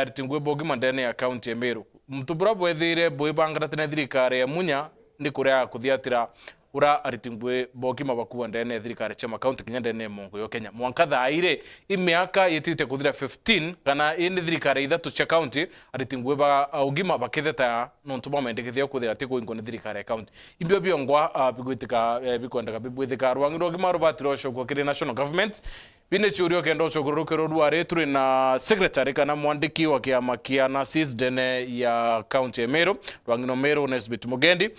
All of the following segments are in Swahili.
Tingwe bogi mandene ya county ya Meru. Mtubura bwethire bwibangara tene thirikari ya munya ndi kuria kuthiatira ura aritingwe bogi mabakuwa ndene thirikari chama county kinya ndene mongo yo Kenya. Mwanka thaire imiaka yitite kuthira 15 kana indi thirikari ithatu cha county aritingwe ba Ugima baketheta no ntuma mendekithio kuthira tiko ingo ni thirikari ya county. Imbio biongwa bigwitika bikwendaka bibwithika rwangiro Ugima rubatiro shoko kiri national government. Bine churio kendo chokurukero ruare turi na secretary kana mwandiki wa kiama kia NASIS dene ya county ya Meru rwangino Meru NESBIT Mugendi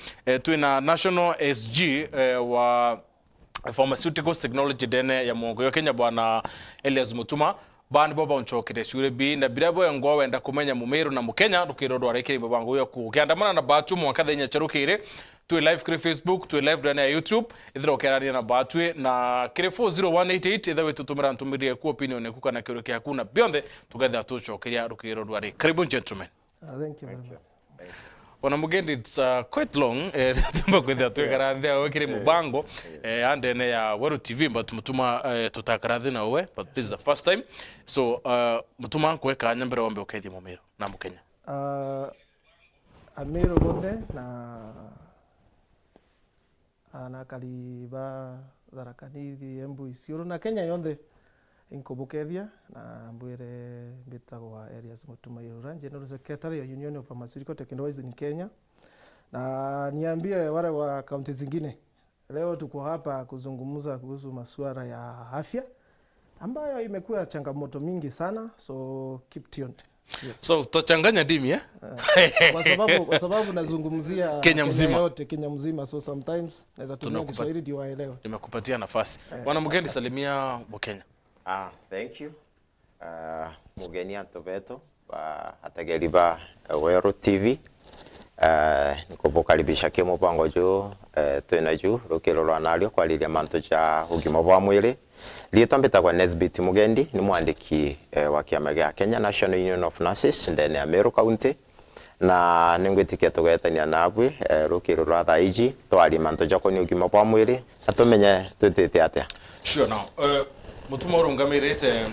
tui na national SG wa pharmaceuticals technology dene ya mwongo yo Kenya bwana ELIAS Mutuma bani boba unchokire shure bi na birabo ya ngwa wenda kumenya mu Meru na mu Kenya rukiro rware kiri mbango yo ku kiandamana na batu mwaka thenya charukire tu live kuri Facebook tu live dana ya YouTube ithiro kerania na batwe na kire 40188 ithawe tutumira ntumirie ku opinion eku kana kiro kia kuna beyond together tuchokeria rukiro rware karibu gentlemen. Thank you very much. Ona Mugendi, it's quite long tumba kwetha twekarathia wekire mubango andene ya Weru TV but mutuma tutakarathi na we but this is the first time so mutuma kweka nyambere wambe ukethia mu Meru na mu Kenya Meru bonde na kaliba dharakanithi Embu Isiolo na Kenya yonde inkobukethia na mbwire mbitagwa ELIAS Mutuma General Secretary ya Union of Pharmaceutical Technologies in Kenya na niambie wale wa kaunti zingine leo tuko hapa kuzungumza kuhusu masuala ya afya ambayo imekuwa changamoto mingi sana so keep tuned. Yes. So tutachanganya dimi kwa sababu nazungumzia Kenya mzima yote Kenya mzima so sometimes naweza tumia Kiswahili ndio waelewe. Nimekupatia nafasi. Bwana Mugendi salimia wa Kenya. Thank you. Mugeni antobeto atageriba Weru TV. Nikubukaribisha ke mubango jo twena ju rukiro rwa naryo kwariria manto cha ugima bwa mwiri. Lietwa mbitagwa NESBIT Mugendi ni mwandiki wa kiama gia Kenya National Union of Nurses ndene ya Meru County na ningwitikia tugetania nabwe rukiro rwa thaiji twari manto jako ni ugima bwa mwiri atumenye tutete atia. Sure now. Mutuma urungamirite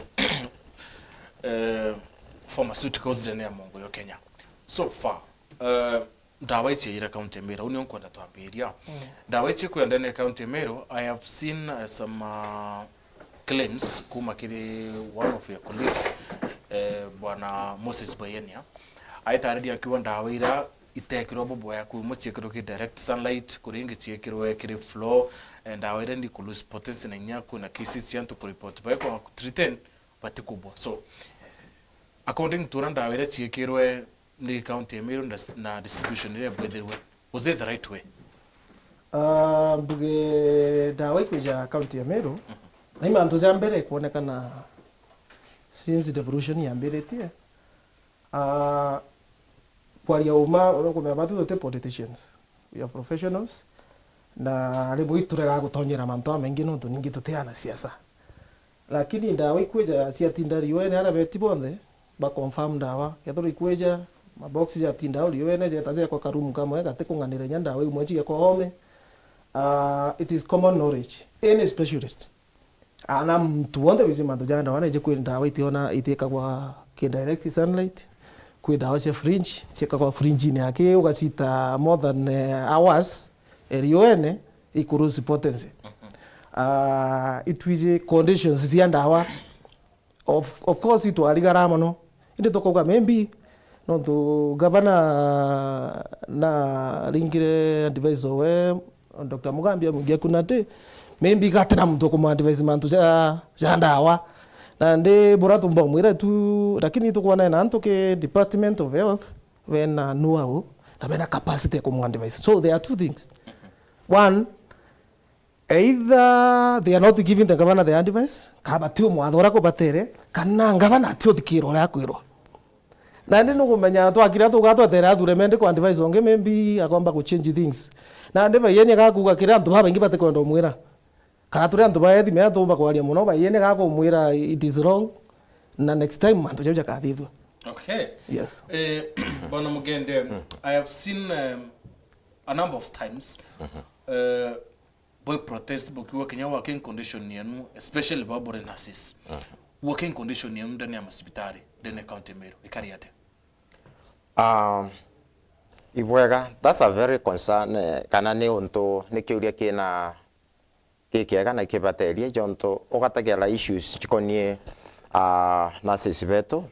pharmaceuticals dene ya mongo yo Kenya. So far dawa ichi ira county Meru uni onkwenda twambiria. Dawa ichi kwenda ne county Meru I have seen some claims kuma kiri one of your colleagues bwana Moses Bayenia aitaridi akiwa dawa ira itekirwo bobo ya kumuchekiro ki direct sunlight kuringi chekirwo kiri flow and awere ndi kulose potency na nyako na cases yanto ku report by kwa treaten pati kubwa so according to randa awere chekirwo ni county Meru na distribution ile bwetherwe was it the right way buge dawa ikuja county ya Meru na imanto za mbere kuonekana since devolution ya mbere tie kwaria uma unakomea batu zote politicians we are professionals na lebo iturega gutonyera manto mengi no tuningi tuteana siasa lakini ndawa ikweja cia tindari wene ara beti bonde ba confirm ndawa yathoro ikweja ma boxes ya tindari wene je taze kwa karumu kamwe gate kunganire nya ndawa imwe chi kwa home it is common knowledge any specialist ana mtu wonde wizima ndo janda wana je kwenda ndawa itiona iteka kwa direct sunlight kwe dawa cia fringe cheka kwa fringe ni yake ukachita more than hours erione ikurusi potency itwije conditions cia ndawa of course itu aligarama no inde tokoga maybe no to governor na ringire advisor we Dr. Mugambia mugia kunate maybe gatena mtu ko advice mantu za ndawa na nde burato mba mwira tu lakini tukuona na antoke Department of Health when know na bena capacity ko device so there are two things one either they are not giving the governor the device kaba tio mwathora ko batere kana governor tio dikiro la kwiro na ndi no kumenya twakira tugatwatera athure mende ko device onge maybe akomba ku change things na ndi bayeni akakuga kira antu baba ingi bate ko ndo mwira kana turi antu baethi me atumba kwaria muno bayene gako mwira it is wrong na next time mantu jaja kathithwa. Okay. Yes. Bwana Mugende, I have seen a number of times boy protest bokiwa Kenya working condition yenu especially babore nurses working condition ya ndani ya hospitali ndani county Meru ikari ate? Ibwega, that's a very concern kana ni unto ni kiuria kina kikiega na kibateria jonto ogatagera issues chikonie nurses beto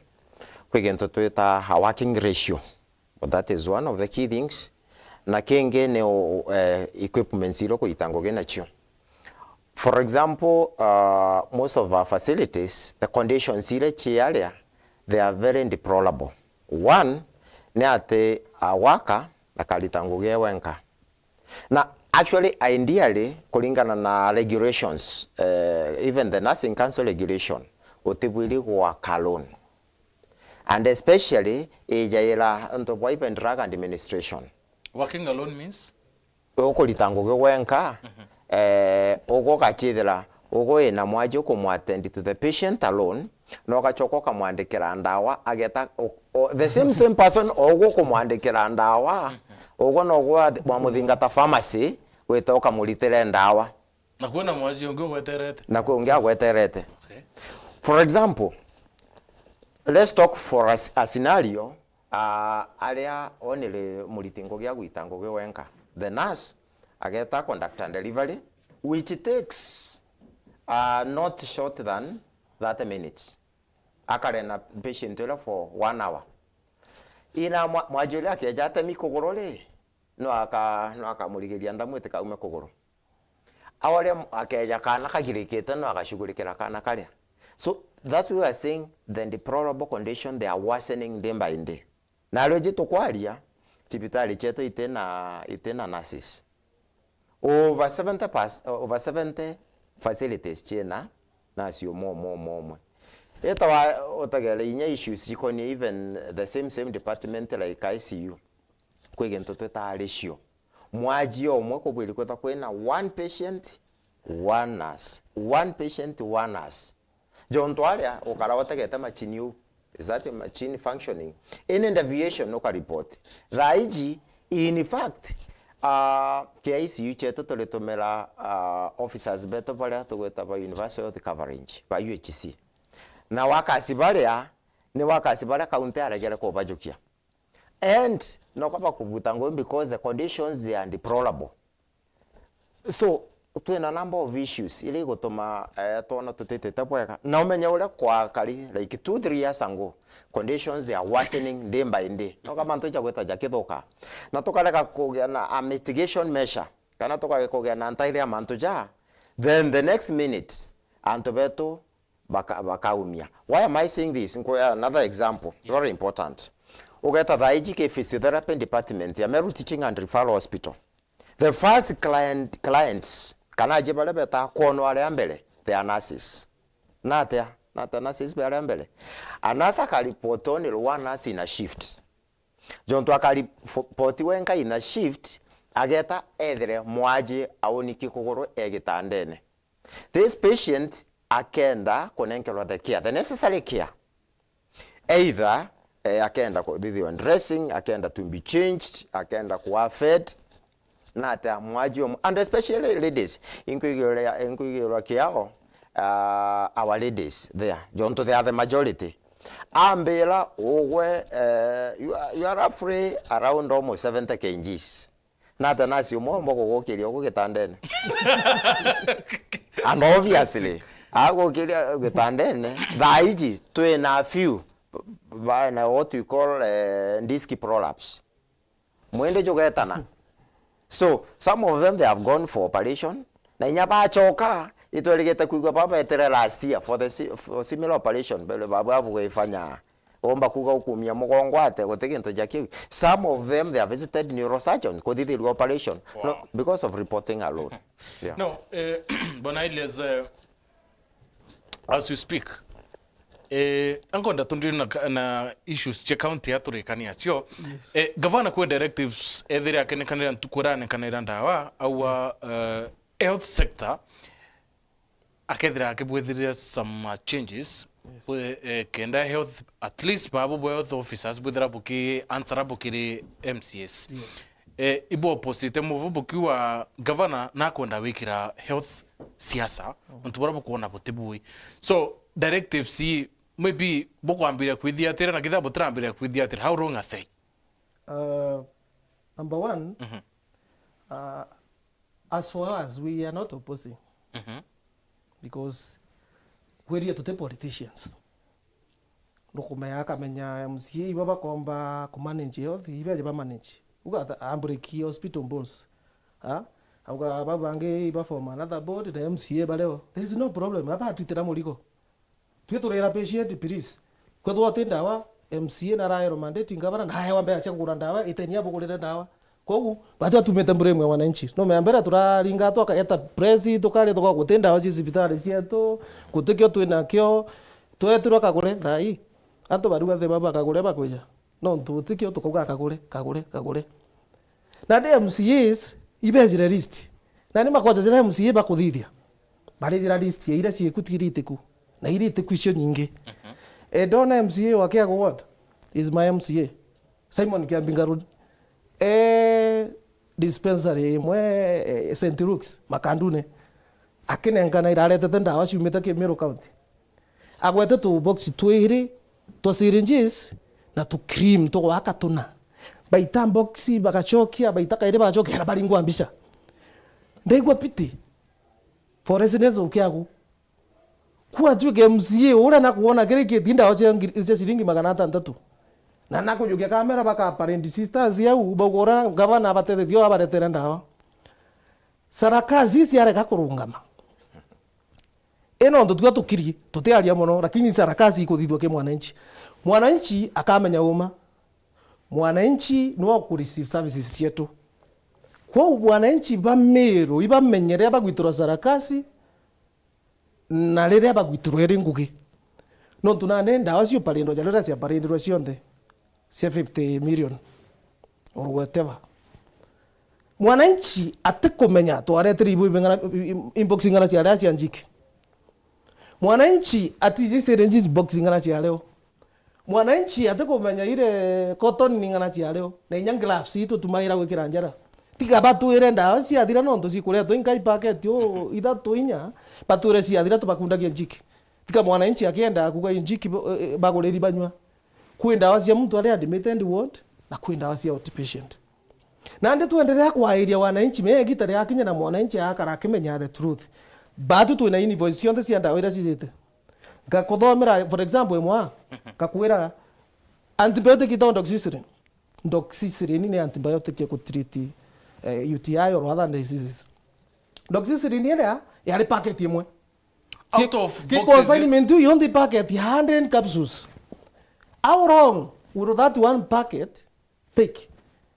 kwigento twita a working ratio, but that is one of the key things. Na kenge ne equipment zero ko itangoge nacho. For example, most of our facilities, the conditions here chialia, they are very deplorable. One, ne ate a worker na kalitangoge wenka. Na actually, ideally, kulingana na regulations, even the nursing council regulation, otibwili work alone. And especially, ejaira into even drug administration. Working alone means? Oko litangoge wenka, oko kachidela, oko ena mwaji oko muattend to the patient alone, no kachoko kamwandikira ndawa, ageta, the same person, oko kumwandikira ndawa, oko no mwamudhingata pharmacy, weta okamulitire ndawa. Na kuona mwaji ongeo weterete? Na kuongea weterete. Okay. For example, let's talk for a scenario, alia onile mulitingo gya guitango gwe wenka. The nurse ageta conduct and delivery, which takes not short than 30 minutes. Akarena patient for 1 hour. Ina mwajuli yake jata mikogorole no aka muligeria ndamu eteka ume kogoro. Awale akeja kana kagiriketa no akashughulikira kana kalya. So that's why we are saying the deplorable condition they are worsening day by day. Na loje to kwalia chipitali cheto itena nurses. Over 70 facilities chena na sio more. Eta wa otagele inya issues chikoni even the same department like ICU. Kwegento tweta ratio. Mwaji omwe ko bwili kweta kwena 1 patient 1 nurse. 1 patient 1 nurse. Jonto alia okara watageta machine is that a machine functioning? Any deviation no ka report. Raiji in fact KICU cheto toletomela officers beto pale tugweta ba University Health Coverage ba UHC. Na wakasibalia ni wakasibalia kaunti aragera ko bajukia. And no kaba kubutango because the conditions they are deplorable. So tuena number of issues ile gotoma tona tutete tapweka na umenya ule kwa kali like 2-3 years ago conditions they are worsening day by day no kama ntoja gweta jakithoka na tukaleka kugea na a mitigation measure kana toka kugea na antiria mantoja then the next minute antobeto bakaumia. Why am I saying this? Another example very important. Ugeta the IGK physiotherapy department ya Meru Teaching and Referral Hospital. The first clients kana jebale beta kono ale ambele they are nurses. Nata nurses be ale ambele. Anasa kalipotoni one nurse in a shift. Jonto akalipoti wenka in a shift ageta edre mwaje aoniki kogoro egetandene. This patient akenda konenkelwa the care, the necessary care. Either akenda ko didi dressing, akenda to be changed, akenda kuwa fed. Nata mwaji and especially ladies inkuigera kiao our ladies there jonto they are the majority ambela ogwe you are free around almost 70 kgs nata nasi umombo kokokeli okugitandene and obviously agokeli okugitandene daiji to na few by what you call disc prolapse mwende jogetana. So some of them they have gone for operation. Na inyaba choka itolegeta kuigwa baba etere last year for similar operation bele baba bwefanya omba kuga ukumia mugongo ate gotekinto jaki. Some of them they have visited neurosurgeons ko did the operation. Wow. No, because of reporting alone. Yeah. No, but ELIAS, as you speak, angonda tundiri na issues che county yaturikania cio gavana kwa directives ethire akenekanira ntukurane kanira ndawa au health sector akethira akibwethiria some changes. Yes. Kenda health at least babu health officers bwethira buki answer bukiri MCS. Yes. Ibo opposite move buki wa gavana na kwenda wikira health siasa ntubara bukuona butibui. So directives maybe bokwambire kwithiatira na kitha butrambire kwithiatira, how wrong are they? Number one, as far as we are not opposing, because we're to politicians. Nukumenya akamenya MCA ibaba komba kumanage health ibe ba manage. Uga ambreaki hospital bills. Uga babange iba form another board the MCA baleo. There is no problem. Aba twitira muliko. Twiturera patient please. Kwetho atendawa MCA na raero mandate ngabana na haya wambe acha kugura ndawa itenia bugurira ndawa. Kogu batu atumete muremwe wananchi. No meambera turaringa to akaeta presi tokale to gutenda wa hospitali cietu gutikio twina kio twetirwa kagure thai. Anto baruga the baba kagure bakwija. No tutikio tukuga kagure. Na the MCAs ibezire list. Na ni makosa zira MCA bakuthithia. Bari zira list ya ira ciekutiritiku. Na iritiku icio nyingi. Dona MCA wa Kiago Ward is my MCA. Simon Kiambinga Road. Dispensary mwe St. Luke's Makandune. Akinengana irarete ndawa ciumite ki Meru County. Agwete tu box twiri to syringes na tu cream to wakatuna. Baita boxi bagachokia baita kaire bagachokera baringwa mbisha. Ndegwa piti. For residents of Kiago. Kwa juge MCA ura na kuona kile kitinda wache shilingi 600. Na nakujukia kamera baka parent sisters ya ubogora gavana abatete dio abaretera ndawa. Sarakazi ciare gakurungama. Eno ndo tuga tukiri tutearia muno lakini sarakazi ikuthithwa ke mwananchi. Mwananchi akamenya uma. Mwananchi no ku receive services cietu. Kwa mwananchi ba Meru ibamenyere abagwitura sarakazi na rere abagwitura eri ngugi. No tunane ndawa cio parindo jalera cia parindo cionthe. 50 million or whatever. Mwananchi atikumenya twarete ribu inboxing ngana cia ria cia njiki. Mwananchi atijisere njiji boxing ngana cia leo. Mwananchi atikumenya ile cotton ngana cia leo. Na inya gloves itu tumaira gwikira njara. Tiga batuire ndawa cia thira no ndoci kuria to inkai packet yo ithatu inya batuire cia thira tubakundagia njiki. Tiga mwananchi akienda kuga njiki bagureri banywa. Kwenda wasia mtu ale admitted ward na kwenda wasia outpatient. Na ndi tuendelea kwairia wananchi megitare yakinya na mwananchi akara kimenya the truth. Batu tu na invoice cionthe cia ndawa ira cicite. Ngakuthomera for example imwa kakwira antibiotic ito doxycycline. Doxycycline ni antibiotic ya treat UTI or other diseases. Doxycycline ile ya packet imwe. Out of consignment you on the packet 100 capsules. How wrong would that one packet take?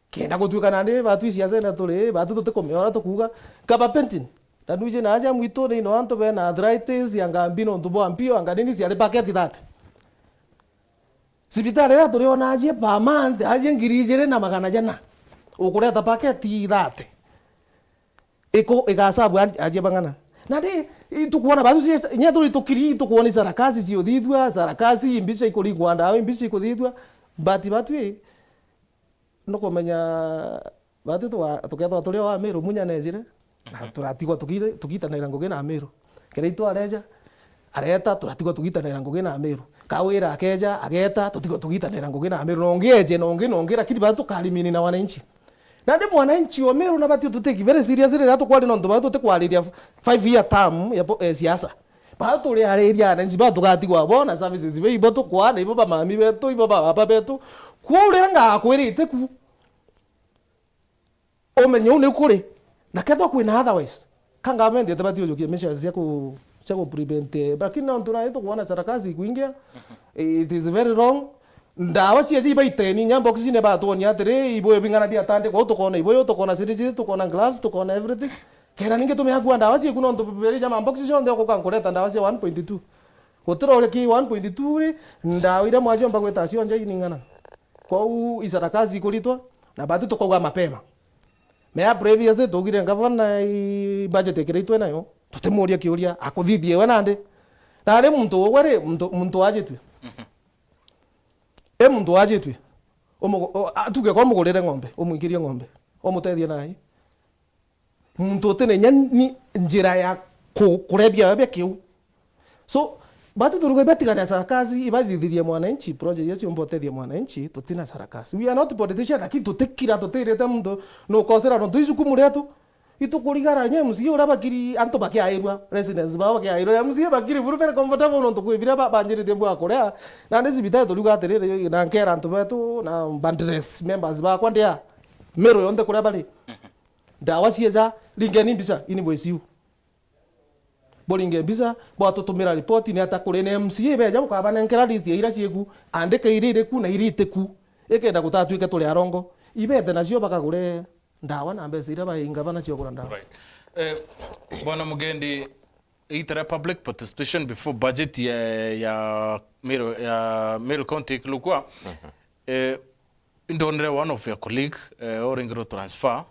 Kenda gutuika nande batu iciace na tuli batu tutikumeora tukuga gabapentin. Na nuje na aja mwito ni no anto be na arthritis yanga mbino ntubo ampio anga nini cia packet that. Sibitari ra tuli ona aje pa month aje ngirijere na magana jana. Ukureta packet that. Eko igasabu aje bangana. Na de tukuona batu cia tuli tukiri tukuona sarakazi cio thithwa sarakazi imbica ikuri gwanda imbica ikuthithwa batu no komenya batu tuketho tuli wa Meru munya nejire turatigwa tugitanira ngugi na Meru kere itu areja areta turatigwa tugitanira ngugi na Meru kawira akeja ageta tutigwa tugitanira ngugi na Meru nongeje nongira kidi batu kalimini na wananchi na ndi mwananchi wa Meru na batu tuteki very serious ile kwali no ndo batu tekwaliria 5 year term ya siasa batu ri areria na nji batu gatigwa bona services ibe ibo tukwana ibo ba mami betu ibo ba baba betu kwurira nga kwirite ku omenyo ne kuri na ketho kwina otherwise kanga mende tabati ujukie measures ya ku prevent lakini no tuna kuona sarakazi kuingia it is very wrong. Ndawa cia iba iteni nyambo kizine batu ni atire ibo bingana dia tande ko tukona ibo tukona syringes tukona gloves tukona everything kera ninge tumehagua ndawa cia kuno ndobere jama box cio ndio kukankureta ndawa cia 1.2 utiro ule ki 1.2 ndawa ira mwajo mba gweta cio nje iningana kwa u isarakazi kulitwa na batu tukauga mapema mea previous tugire ngavana budget ekiritwe nayo tutemuria kiuria akuthithie we nande na ari muntu ogware muntu ajetwe muntu ajetwe atuge kwa mugurire ng'ombe umuingirie ng'ombe omutethie nayi muntu tene nyani njira ya kurebia bya kiu so batu turugo betigana sarakasi ibadithirie mwananchi project yetu mbotethie mwananchi tutina sarakasi. We are not politicians, lakini tutekira tutirete mtu no kosera no tuizuku muretu itukurigara nye msi ura bakiri anto bakiairwa residents ba bakiairwa msi bakiri buru very comfortable no tukwibira banjiri tembo akorea na NESBIT turuga atirire na nkera anto betu na bandres members ba kwandea MERU yonde kuria bali ndawa cieza lingeni mbisa invoice you bolinge mbisa bo tutumira report ni ata kuri MCA beja mukaba nenkera list ira cieku andike irire ku na irite ku ekenda gutatuike tuli arongo ibete nacio bakagure ndawa na mbesa ira bainga nacio kura ndawa. Right. Bwana Mugendi, itara public participation before budget ya MERU county kulukwa indonre one of your colleague oringro transfer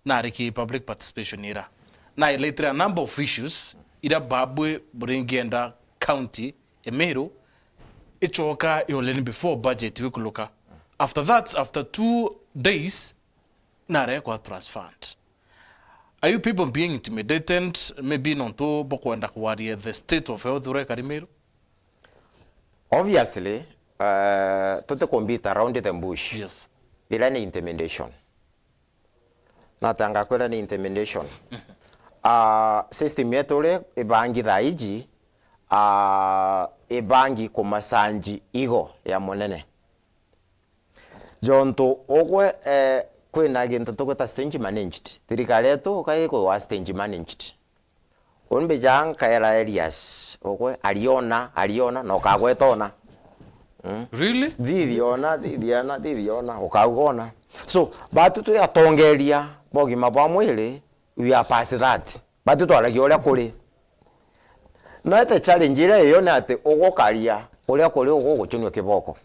na riki public participation ira na later a number of issues ira babwe bringienda county MERU ichoka yoleni before budget wikuluka. After that, after 2 days na rekwa transferred. Are you people being intimidated maybe nonto bokwenda kuwaria the state of health rekari MERU? Obviously tote compete around the bush. Yes. Ila ni intimidation. Natanga kwela ni intimidation. System yetu le ibangi dhaiji ibangi kumasanji igo ya monene. Jonto okwe kwena gento tokota stage managed. Thirikari yetu kaiko wa stage managed. Onbe jang kaela ELIAS okwe aliona no kagwetona. Really? Diriona ukagona. So batu tu yatongeria bogima bwa mwili we are past that. Batu to alagiola kuri. Na te challenge ile yo na te ogokaria uria kuri ogochonyo kiboko.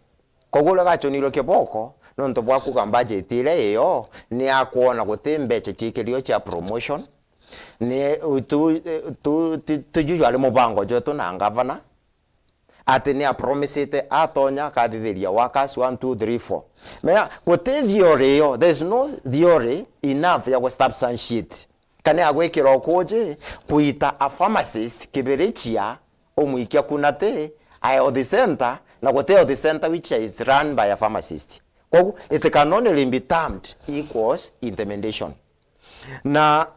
Kogula gachoniro kiboko no nto bwa ku budget ile yo ni akuona gutembeche chikirio cha promotion ni tu usually mubango joto na ngavana ati ni a promise ite atonya kadithiria workers 1 2 3 4 meya gote theory yo, there's no theory enough ya go stop some shit kane agwekira okoje kuita a pharmacist kiberichia omuikia kunate ayo the center na gote the center which is run by a pharmacist. Kwa it can only be termed equals intimidation. Na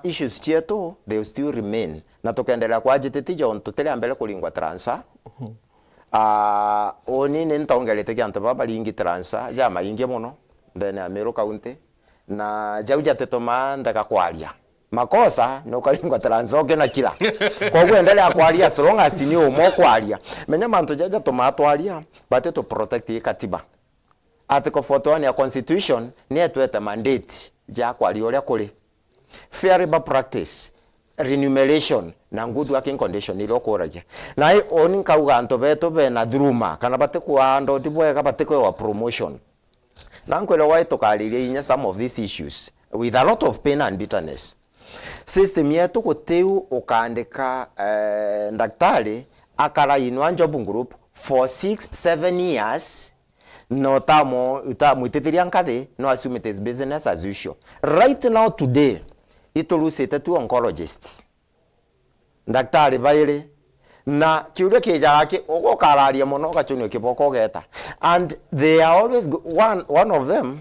issues chetu they still remain. Na tukaendelea kwa agitati John tutele ambele kulingwa transfer. Oni nitaongelete kyanto baba lingi transfer jama ingi muno ndene ya MERU county na jauja tetoma ndaka kwalia. Makosa no kalingwa transfer okena kila. Kwa kuendelea kwalia so long as ni umo kwalia. Menya manto jaja tomatwalia bate to protect katiba. Article 41 ya constitution ni etwete mandate ja kwalia oria kuri. Fair labor practice, remuneration na good working condition ilo koraje. Na hii oni kauga nto beto be na druma kana bate kwa ndo tibweka bate kwa promotion. Na nkwele wai tokalirie inya some of these issues with a lot of pain and bitterness. System yetu kuteu ukaandika daktari akala inwa job group for 6-7 years. No tamo utamwitithiria nkathi no assume it is business as usual. Right now today itulusite tu oncologists daktari baire na kiuria kijake ogokararia muno gachunyo kiboko geta and they are always one of them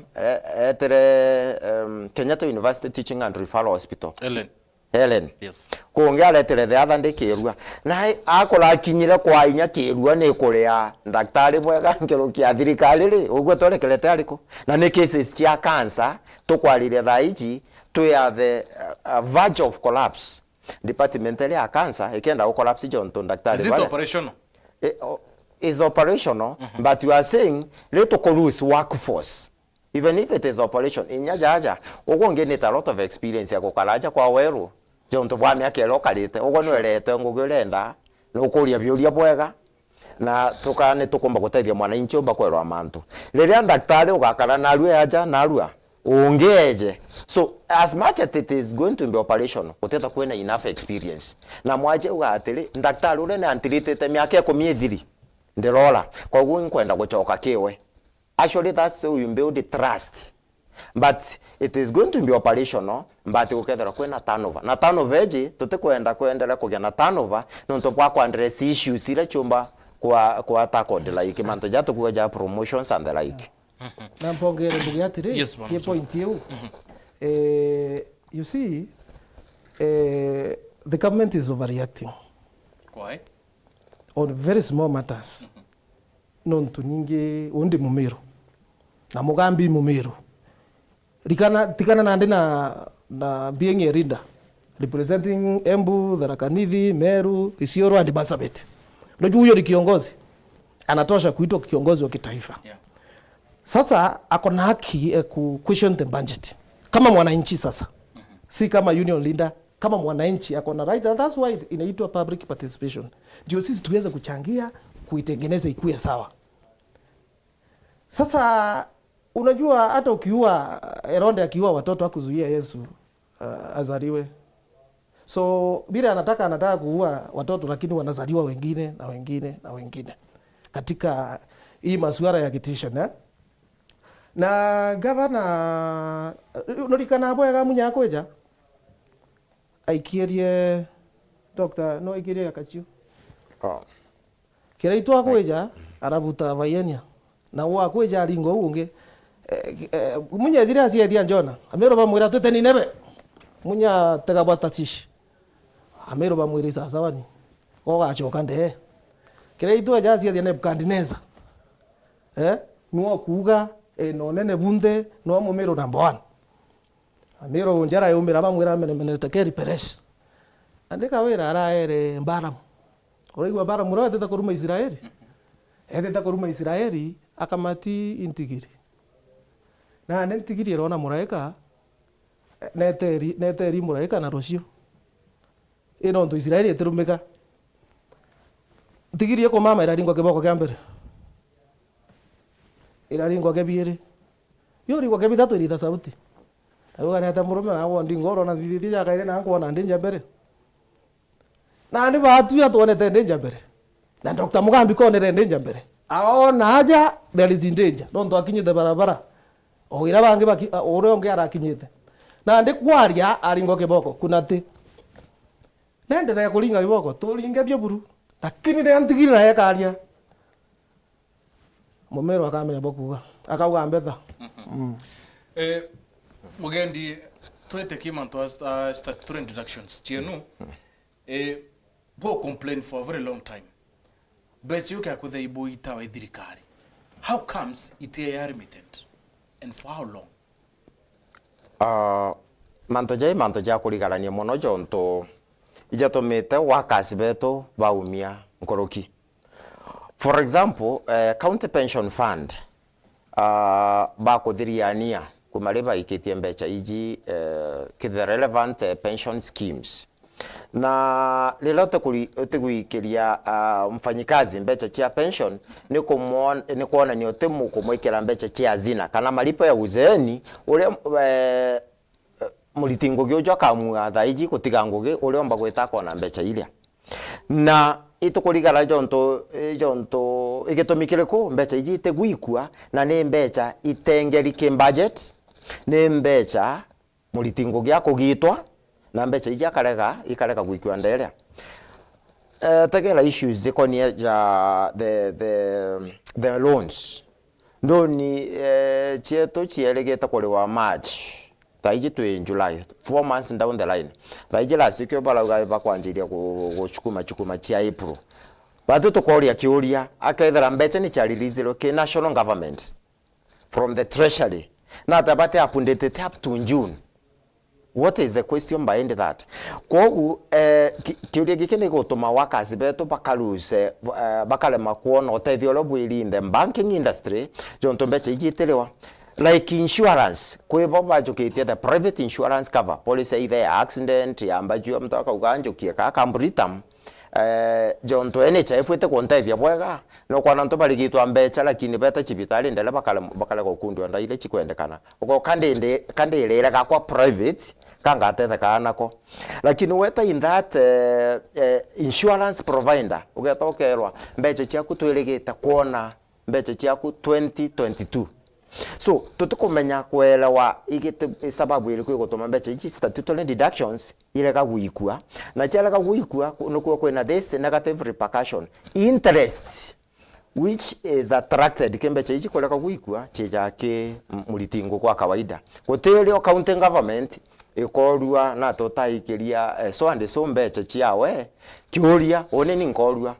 Kenyatta University Teaching and Referral Hospital Helen. Yes. Kuongea letere the other day kirua na akola kinyire kwa inya kirua ne korea daktari bwega ngero kia thirikari ri ugo torekelete ariko na ne cases cia cancer to kwalire thaiji to ya the verge of collapse. Department ya cancer ikenda collapse jonto daktari. Is it operational? Is operational, but you are saying let to lose workforce. Even if it is operation inya jaja ugo ngene a lot of experience ya kokalaja kwa weru jonto bwa miaka lokalite ugo no elete ngugurenda no kuria biuria bwega na tukane tukomba gutethia mwana incho bakwerwa mantu riria daktari ugakara na ruya aja na ruya ungeje. So as much as it is going to be operational uteta kwena enough experience na mwaje ugatiri daktari ule na antilite miaka 12 ndirora kwa ugu nkwenda guchoka kiwe. Actually, that's how you build the trust. But it is going to be operational mbati gukethera kwina turnover na turnover eji tutikwenda kuendelea kugia na turnover nonto bwa ku address issues ile chumba kwa tackle like manto jato kuwa ja promotions and the like na mpongere ndugu yatiri Yes, ye point you you see the government is overreacting Why? on very small matters nontu ningi undi mumiru na mugambi mumiru tikana nandi na being a leader representing Embu, Tharaka Nithi, Meru, Isiolo and Marsabit. Unajua huyo ni kiongozi anatosha kuitwa kiongozi wa kitaifa. Yeah. Sasa ako na haki ku question the budget kama mwananchi sasa. Si kama union leader, kama mwananchi ako na right, and that's why inaitwa public participation. Ndio sisi tuweze kuchangia kuitengeneza ikuwe sawa. Sasa unajua hata ukiua Heronde akiua watoto hakuzuia Yesu azaliwe. So bila anataka kuua watoto lakini wanazaliwa wengine na wengine na wengine katika hii masuala ya kitisho na gavana unalikana hapo ya munya kweja aikirie Dr. no aikirie akachu kira itwa kweja aravuta vayenia na wa kweja lingo unge munya zira asia njona amero bamwira tete ni nebe munya tegabata tishi amero bamwira sasa wani ogachoka nde kira itwa jasia dia Nebukadneza nuo kuga no nene bunde no mumero number 1 amero njara yumira bamwira mene tekeri peresh andika wira araere mbara oregwa bara muro teta kuruma Israeli teta kuruma Israeli akamati intigiri na nentigiri rona muraika neteri muraika na rocio ino ndo Israeli eterumeka ntigiri yako mama iraringwa kiboko kya mbere iraringwa kebiere yori kwa kebitatu irita sauti ayo neta murume awo ndingoro na thithiti ya kaire na kuona ndinja mbere na ndi batu ya tuone ndinja mbere na Dr. Mugambi kone ndinja mbere aona haja there is danger ndo akinyite barabara o ira bangi baki ore onge arakinyite na ndi kwaria aringo kiboko kuna ti nende ya kulinga kiboko tulinge byo buru lakini ndi antigiri na yakaria Momero akamenya bokuga akauga mbetha Mugendi twete kimanto statutory introductions chienu bo complain for a very long time but you can kuthe ibo itawa thirikari how comes it are remittent and for how long manto ja kurigarania muno jonto ijatomete wakasi beto baumia nkoroki. For example, county pension fund ba kuthiriania kumariba ikitie mbecha iji the relevant pension schemes na lilote kuikiria mfanyikazi mbecha chia pension ni kuona ni otemu kumwekera mbecha chia zina kana malipo ya uzeeni ule mulitingo gyojo kamwa thaiji kutiga ngugi ule omba gwita kona mbecha ilia na itukurigara jonto igitumikire ku mbecha iji iteguikua na ni mbecha itengerike budget ni mbecha mulitingo gya kugitwa na mbecha iji ikarega guikua nderea tegera issues zikonie ja the loans ndoni chieto chielegeta kuri wa March taiji tu in July 4 months down the line taiji last week bala bakwanjiria kuchukuma chia April bado tukoria kiuria akaithera mbecha ni cha release ke national government from the treasury na tabate updated up to June. What is the question behind that? Kwa kiuria gikene gutuma wakazi beto bakaluse bakalema kuona uteithio lobwiri in the banking industry jonto mbecha ijitelewa like insurance kwebo bajukitie the private insurance cover policy either accident ambajo mtaka uganjukie kaka Britam jonto NHIF ite kontethia bwega no kwana nto baligitwa mbecha lakini beta chibitali ndele bakale kokundwa nda ile chikwendekana uko kande ile kwa private kanga atete kanako lakini weta in that insurance provider ugetokerwa mbecha chiaku twelegeta kuona mbecha chiaku 2022 So tutukumenya kuelewa igite sababu ile kwigutuma mbeca iki statutory deductions ile kagwikua na chala kagwikua nuko kwena this negative repercussion interest which is attracted kembeca iki kule kagwikua chijake mulitingo kwa kawaida gutiri county government ikorua na totaikiria so and so mbeca chiawe kiuria one ni nkorua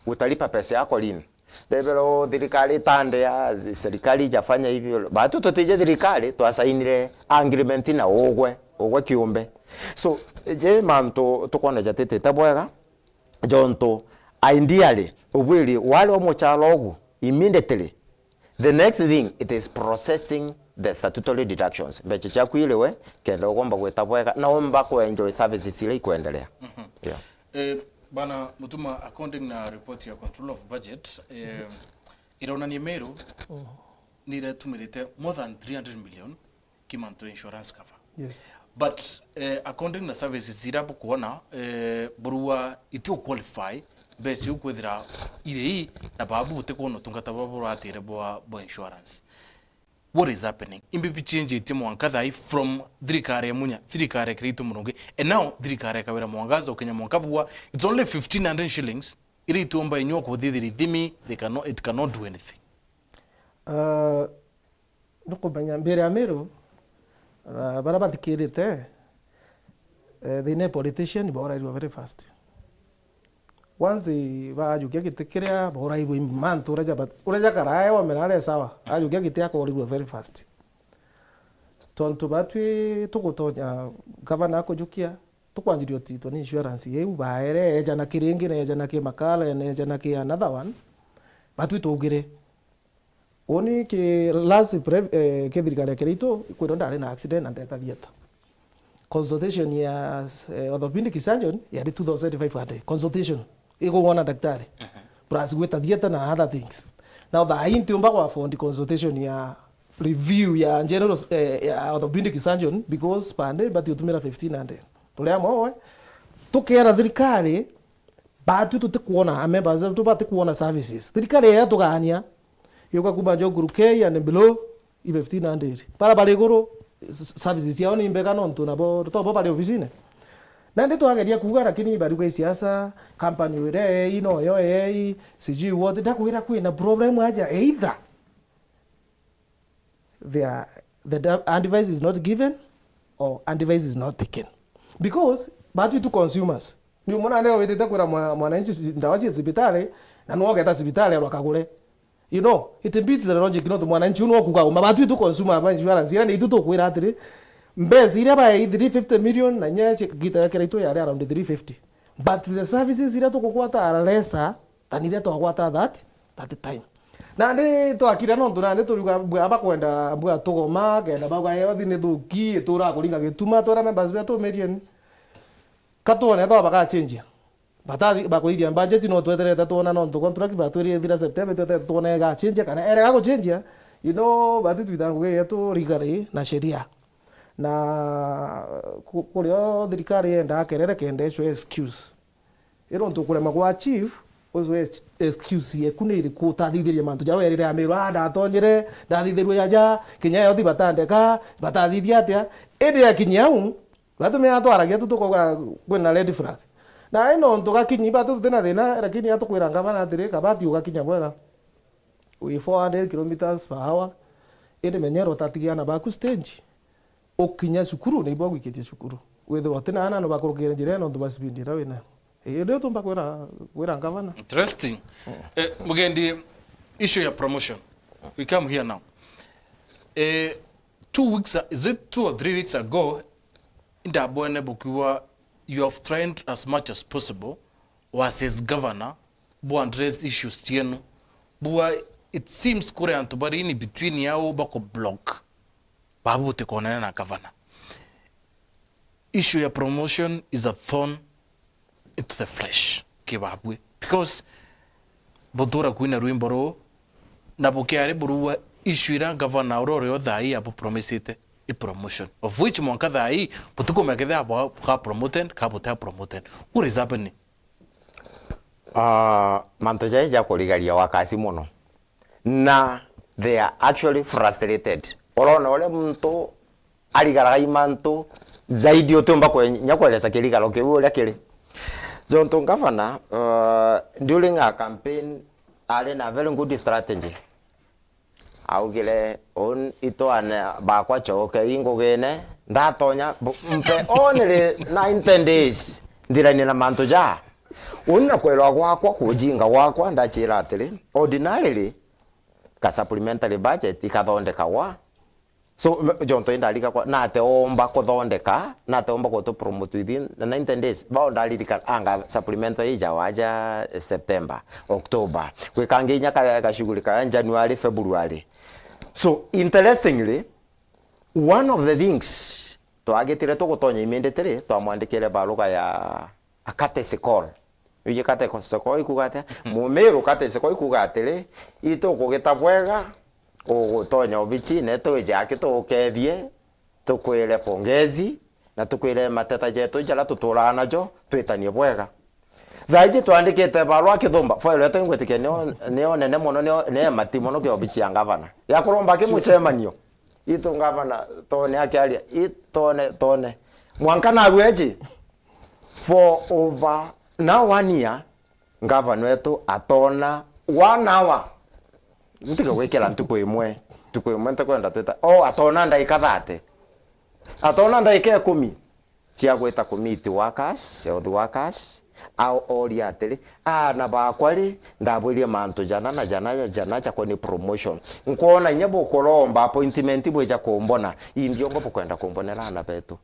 utalipa pesa yako lini Debelo thirikari tande ya serikali jafanya hivyo batu tutije thirikari twasainire agreement na ogwe kiumbe so je manto tukona jatete tabwega jonto ideally obwiri wale omuchalogu immediately the next thing it is processing the statutory deductions beche cha kuilewe kenda ogomba gwetabwega na omba ko enjoy services ile ikuendelea yeah. Bana Mutuma, according na report ya control of budget, iraonania MERU niretumirite more than 300 million kimanto insurance cover. Yes. But according na services zirabu kuona burua itio qualify besi ukwethira irei na babu utekuona tungata babu atire bo insurance. What is happening? Imbibi change iti mwankathai from thirikari ya munya, thirikari kirito munonge, and now thirikari kawira mwangaza Kenya mwankabwa, it's only 1,500 shillings. Iri tuomba inyo kwa dhiri dhimi, it cannot do anything. Nuko banya mbere ya MERU, baraba dikirite, they ne politician bora iwa very fast. Once they ajugia gitekerea bora iwa mantu uraja karaya wa menale sawa ajugia gitea kwa iwa very fast. Tontu batwi tukutonya governor akujukia tukwanjirio tito ni insurance yeu baere eja na kiringi na eja na kimakala na eja na ki another one batwi tugire oni ke last ke thirikari kerito kwiro ndare na accident and death theater consultation ya orthopedic surgeon ya 2500 consultation iko wana daktari plus gweta theater na other things. Now the ain't umba kwa for the consultation ya review ya general ya orthopedic surgeon because pande but utumira 1500 tulea mowe tukera thirikari batu tutikuona amemba tupate kuona services thirikari ya tugania yoka kubanjo group K and below 1500 para bale guru services yao ni mbega nontu nabo tobo bale ofisine na ndio tuageria kuga lakini bari kwa siasa company wire ino yo siji wote takuira kwina problem aja either the advice is not given or advice is not taken because batu to consumers ni umona leo wetete kwira mwananchi ndawachi hospitali na nuoga ta hospitali alwakagule you know it beats the logic no mwananchi uno kuka batu to consumer ba insurance ira ni tuto kwira atiri mbezi ira ba 350 million na nyache kita kiraito ya around 350 but the services ira to kukwata are lesser than ira to kwata that time na ndi to akira no nduna ndi turuga bwa kwenda bwa tugoma kenda bagwa yothi ni thuki tura kuringa gituma tora members bia to million katone to baka change batathi bakoiria budget no tweterete tuona no contract batwiri thira September tweterete tuona ga change kana ere ga change you know batu twitangu yetu rigari na sheria na kurio thirikari enda kerere kende cho excuse iro ntukurema kwa chief ozo excuse ye kuniri kutathithiria mantu jaro erire amiru ndatonyire ndathithirwe yaja kinya yothi batandeka batathithia atia ende akinyau batume atwaragia tutukwa kwena red flag na ino ntugakinyi batu tena thina lakini atukwira ngabana atiri kabati ugakinya bwega we 400 kilometers per hour ende menyero tatigiana baku stage okinya sukuru ni bogu ikiti sukuru wethe watena ana no bakurukire njire no ndubasibindira wena ndio tumba kwera ngavana interesting. Mugendi, issue ya promotion we come here now 2 weeks is it 2 or 3 weeks ago inda bone bukiwa you have tried as much as possible was as governor bu address issues tienu bu it seems kure antubari in between yao bako block babu te konana na governor. Issue ya promotion is a thorn into the flesh kibabwe because bodora kuina ruimboro na bokiare burua issue ira governor ororo thai abo promisete a promotion of which monka thai butuko megethe abo ka promoted ka bota promoted. What is happening? Mantoja ja kurigaria wakasi muno na they are actually frustrated. Olona ole mtu aligara imanto zaidi otomba kwenya kweleza kiligalo keule kile. Jonto Governor, during our campaign, I a very good strategy. Augile on ito ane bakwa choke ingo gene ndatonya mpe only 19 days ndira ni na manto ja unna kwelwa gwakwa kujinga gwakwa ndachira atiri ordinarily ka supplementary budget ikathondeka wa so jonto indalika kwa nate omba kuthondeka nate omba ko to promote within the 19 days ba ndalika anga supplementary ija waja September October kwekanginya ka shughuli ka January February. So interestingly, one of the things to agetire to gotonya immediately to amwandikire baruga ya akate sekol. Uji kate sekol ikugate MERU kate sekol ikugatire ito kugeta bwega o gotonya obichi neto jake to kethie to kwire pongezi na tukwire mateta jetu jala tuturana jo twitanie bwega. Zaiji tuandikite barua kithumba file yetu ngwetike neo nene muno ne matimo no kyo bichi ngavana ya kuromba ke muchemanio ito ngavana tone akialia itone mwankana gweji for over now 1 year ngavana wetu atona 1 hour ndika wekela ntuko imwe ntakwenda twita atona ndaika 30 atona ndaika 10 cia gweta committee workers health workers au ori atele na bakwali ndabwirie mantu jana cha koni promotion nkuona nyebo kolomba appointment bweja kumbona imbiongo pokwenda kumbonera na betu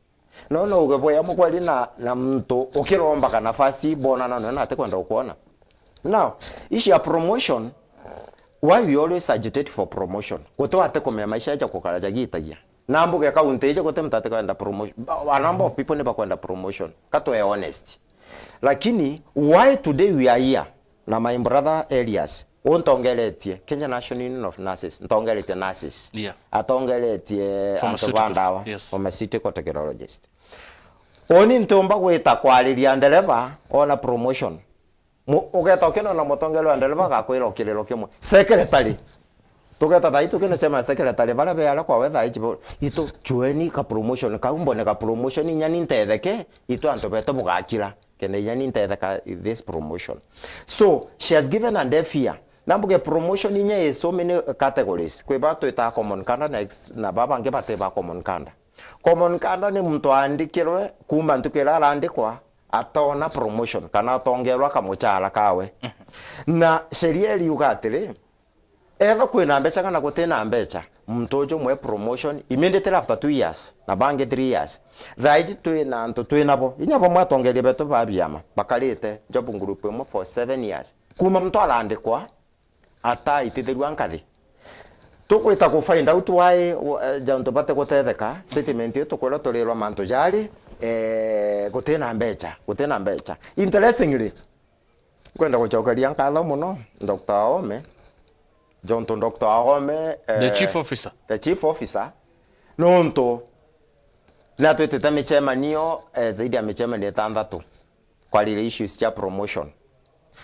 no ugeboya mukwali na mtu ukiromba kana nafasi bona na ate kwenda ukuona now issue ya promotion why we always agitate for promotion goto ate komea maisha ya kukaraja gitagia nambuge kaunti je gote mtate kwenda promotion a number of people never kwenda promotion kato ya honest. Lakini why today we are here na my brother ELIAS ontongeletie Kenya National Union of Nurses ntongeletie nurses atongeletie antobandawa pharmaceutical technologist oni ntomba gweta kwaliria ndereba ona promotion ugeta kino na motongelo ndereba gakwira kirero kimwe secretary tugeta thaitu kino sema secretary bara be ala kwa wetha ito chueni ka promotion ka umbone ka promotion nyani ntetheke ito antobeto bugakira this promotion. So she has given a deaf ear. Nambuge promotion inye is so many categories. Kwe bato ita common kanda na baba nge bate ba common kanda. Common kanda ni mtu andikirwe kuma ntukira andikwa atona promotion kana atongerwa kamuchala kawe. Na sheria iliugatire either kwina mbecha kana gutena mbecha mtojo mwe promotion immediately after 2 years na bange 3 years zaidi twina nto twinabo inyabo mwatongeria beto babyama bakalite job group mo for 7 years kuma mtu alandikwa ata itithirwa nkathi tukwita ku find out why janto bate gutetheka statement yetu kwera tulirwa manto jari gutena mbecha interestingly kwenda guchokeria nkatho muno Dr. Ome Jonton Dr. Ahome the chief officer nonto na twetete michemanio zaidi ya michemani 6 kwa lile issues ya promotion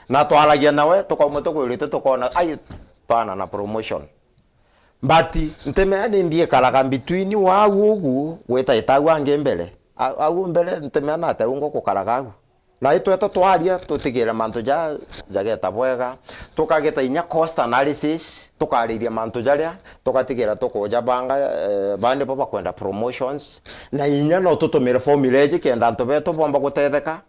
na twalagia nawe tukauma tukwirite tukona ai pana na promotion but ntemeani mbie kalaga between wagu weta itagwa ngembele au mbele ntemeana ate ungo kukalaga na itweta twaria tutigire mantu jageta bwega tukageta inya cost analysis tukariria mantu jaria tukatigira tukoja banga bande baba kwenda promotions na inya no tutumire formula kenda ntobeto bomba gutetheka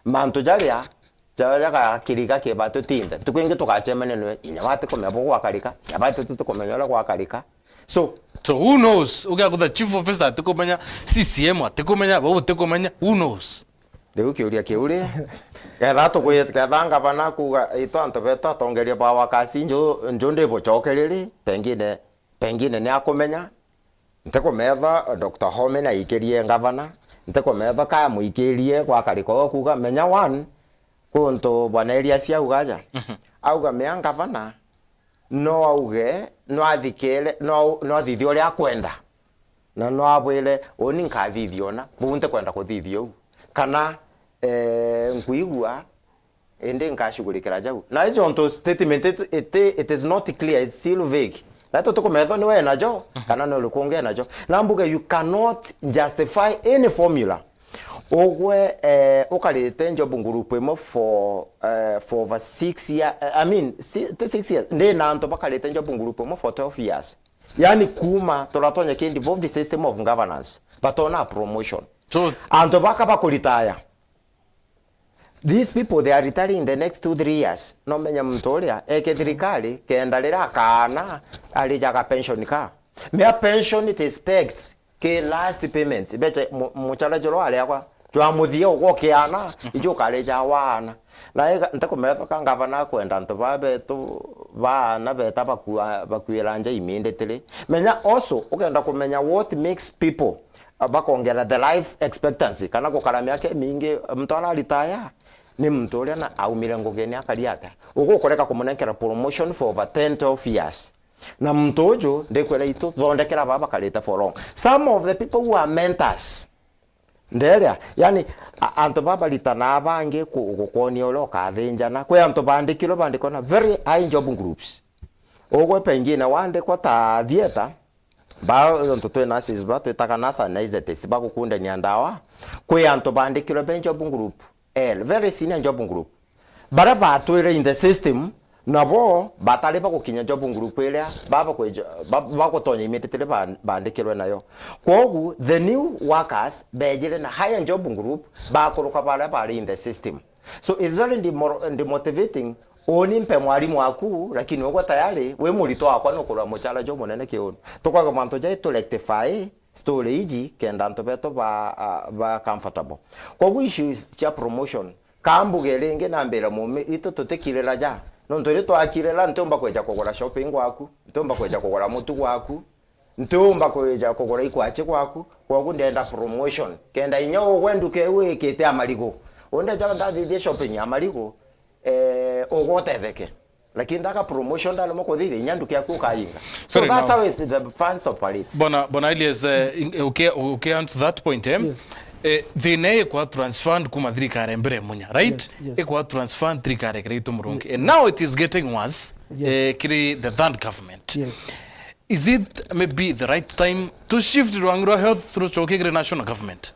mantu jaria jaga kiriga ke batu tinde tukwinge tukachemene nwe inya wate komebo gwakarika abatu tutukomenyora gwakarika so who knows ugakuta chief officer tukomenya CCM atukomenya bo tukomenya who knows Leo kiuria ketha tuketha ngavana kuga ito antobeto tongeria ba wakasi njonde bochokereri pengine ni akomenya ntekometha Dr. Home na ikerie ngavana ntekometha ka muikirie kwa kariko kuga menya one kunto bwana ELIAS ugaja auga me ngavana no auge no athikele no thithio ria kwenda na no abwile oni nkathithiona bunte kwenda kuthithio kana nkuigua ende nkashughulikira jau na hiyo nto statement it is not clear, it's still vague Lato tuko metho ni we najo kana no lukonge najo. Nambuge you cannot justify any formula. Ogwe okalete njobu ngurupu emo for over 6 years. I mean 6 years. Nde na anto bakalete njobu ngurupu emo for 12 years. Yani kuma tolatonya ke involve the system of governance. Batona promotion. So anto baka bakolitaya. These people, they are retiring in the next 2-3 years. No menya mtolia eke thirikari kendalira kana alijaga pension ka. Mea pension it expects ke last payment. Beche muchala jolo ale kwa twa muthio go kiana ijo kaleja wana. Na ntako metho kangava na kwenda ntobabe tu bana beta bakuiranja immediately. Menya also ukenda kumenya what makes people bakongera the life expectancy kana kukaramia ke mingi mtwala retire ni mtolia na aumire ngogeni akaliata uko koleka kumunekera promotion for over 10-12 years na mtojo ndekwela ito thondekera baba kaleta for long. Some of the people who are mentors ndelia yani anto baba litana bange kukonia oloka athinjana kwe anto bandikilo bandikona very high job groups ogwe pengine wande kwa ta theater ba ntoto na sisba tetaka nasa na izete siba kukunda ni andawa kwe anto bandikilo benjo group very senior job group bara batwire in the system nabo batale bakukinya job group ile baba kwejo bakotonya imetete bandikirwe nayo kogu the new workers bejire na higher job group bakoroka bale in the system. So it's very demotivating oni mpe mwalimu waku lakini ogwa tayari we mulito akwa nokora muchala jo munene kionu tokwaga manto jai to rectify story iji kenda ntobeto ba comfortable kwa issues cha promotion kambuge lenge na mbera mume ito totekirela ja no ntore to akirela ntomba kweja kugora shopping waku ntomba kweja kugora mutu waku ntomba kweja kugora ikwache kwaku kwa kundenda promotion kenda inyo wenduke we kete amaligo onda ja ndathi shopping amaligo ogotetheke lakini ndaka promotion dalo moko dhiri nyanduke akukayinga. So that's how the funds operate. Bona Elias okay on to that point the ne kwa transfund kuma thirikari mbere munya right kwa transfund thirikari kreito murungi and now it is getting worse kiri the third government. Is it maybe the right time to shift Rwangro health through chokigre national government?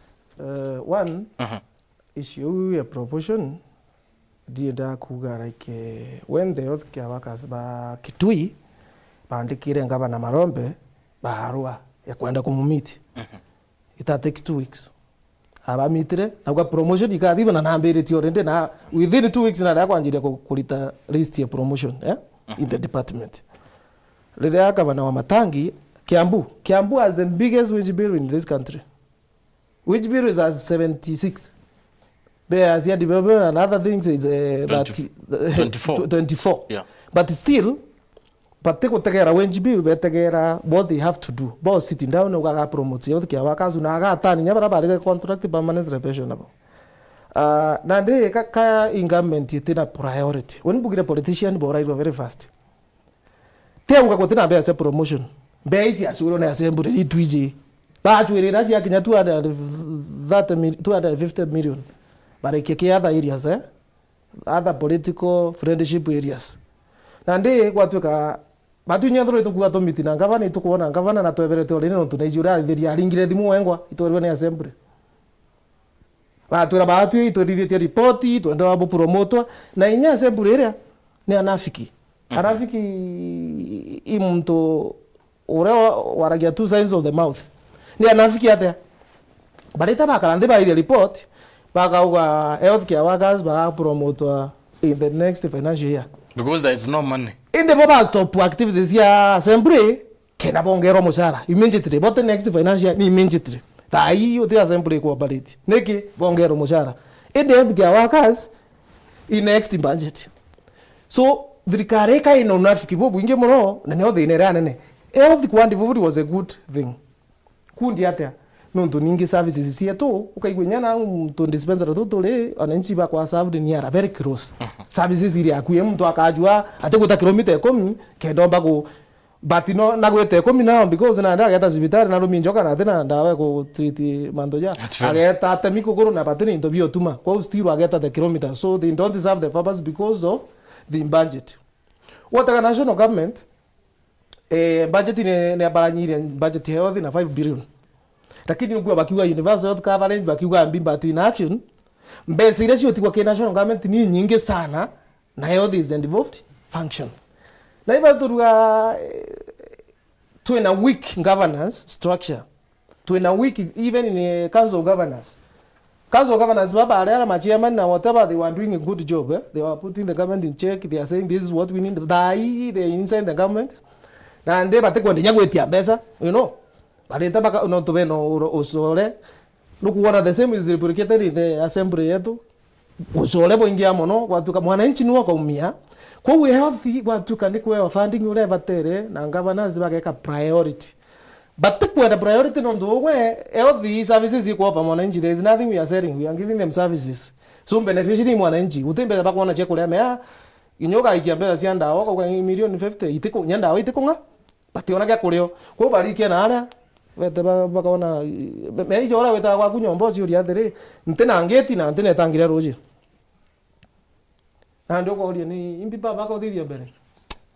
One issue a proportion dienda kuga like when the healthcare workers ba Kitui bandikire ngaba na Marombe baharua ya kwenda kumumiti it takes 2 weeks aba mitire na kwa promotion ikathiva na nambere ti orende na within 2 weeks na yakwanjire kulita list ya promotion in the department lile akaba wa Matangi Kiambu has the biggest wage bill in this country. Wage bill is as 76. As yeah, development and other things is 24. Yeah. But still, but take whatever wage bill, betegera what they have to do. Boss sitting down and gaga promote yote kia wakazu na gaga tani nyabara bale contract permanent retention abo. Nande kaka government yetena priority. When bugire politician bo right very fast. Te uka kotena be as promotion. Be isi asuro na assembly ni twiji. Ba chwere na ya kinya 250 million. But keke other areas other political friendship areas nande kwatuka batu nyandro itukuwa to mitina ngavana itukuona ngavana na tweverete ole no tunajura thiria ringire thimu wengwa itorwe ne assembly batu itorithie report twenda wabo promoter na inya assembly area ni anafiki imto ore waragia two signs of the mouth ni anafiki ate barita bakalande ba ile report baka healthcare workers ba promote in the next financial year because there is no money in the baba stop activities ya assembly kena bongero mushara immediately but the next financial year ni immediately ta hiyo the assembly ko baliti neki bongero mushara in the healthcare workers in next budget so thirikari ka ino nafiki bobu inge muno na ne thine rane ne health kwandi vote was a good thing kundi atia nundu ningi services sietu ukaigwenya mtu dispenser tutule ananchi ba kwa served ni ara very close services ile akuye mtu akajua atekuta kilomita 10 kendomba ko batino nagwete 10 now because na ndaga ta sibitari na ruminjoka na tena ndawe ko treat mandoja ageta atamiko koro na batini ndo biotuma kwa still ageta the kilometer so they don't serve the purpose because of the budget. What the national government budget ni abaranyire budget health na 5 billion. Lakini ukiwa bakiwa universal health coverage bakiwa mbimba in action mbesi ile sio tikwa national government ni nyingi sana na health is an involved function. Na hivyo turuga tuena weak governance structure. Tuena weak even in council of governors. Council of governors baba alera ma chairman na whatever they were doing a good job. They were putting the government in check. They are saying this is what we need. They inside the government. Na nde batekwa nyagwetia pesa, you know. Baleta baka no to beno usole. Nukuona the same is replicated in the assembly yetu. Usole boingia mono watu kama mwananchi ni wakaumia. Kwa we healthy watu kanikwe funding ule batere na governors bageka priority. But the priority no do we healthy services iko kwa mwananchi. There is nothing we are selling. We are giving them services. So beneficiary mwananchi. Utembe baka wana cheko mea inyoka ikiambia sianda wako kwa milioni 50 itiko nyanda wa itiko nga. Bationa kya kulio. Kwa bali kia ala wete baka wana me ijo ora weta kwa kunyombo cio ria thiri ntena ngeti na ntena tangira roji. Na ndio kwa uli ni imbi baba ka uthiria mbere.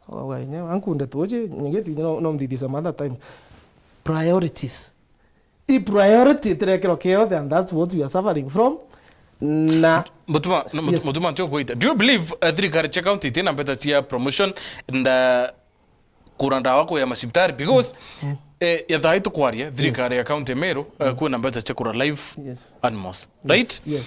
Wa ine ankunde toje ngeti no mdidi some other time. Priorities. I priority trekero chaos and that's what we are suffering from. Na mutuma ndio kuita. Do you believe thirikari check out tena better tia promotion and kuranda wako ya masibitari because ya dhaitu kwaria thirikari ya county MERU kuna better check kura live animals right? Yes.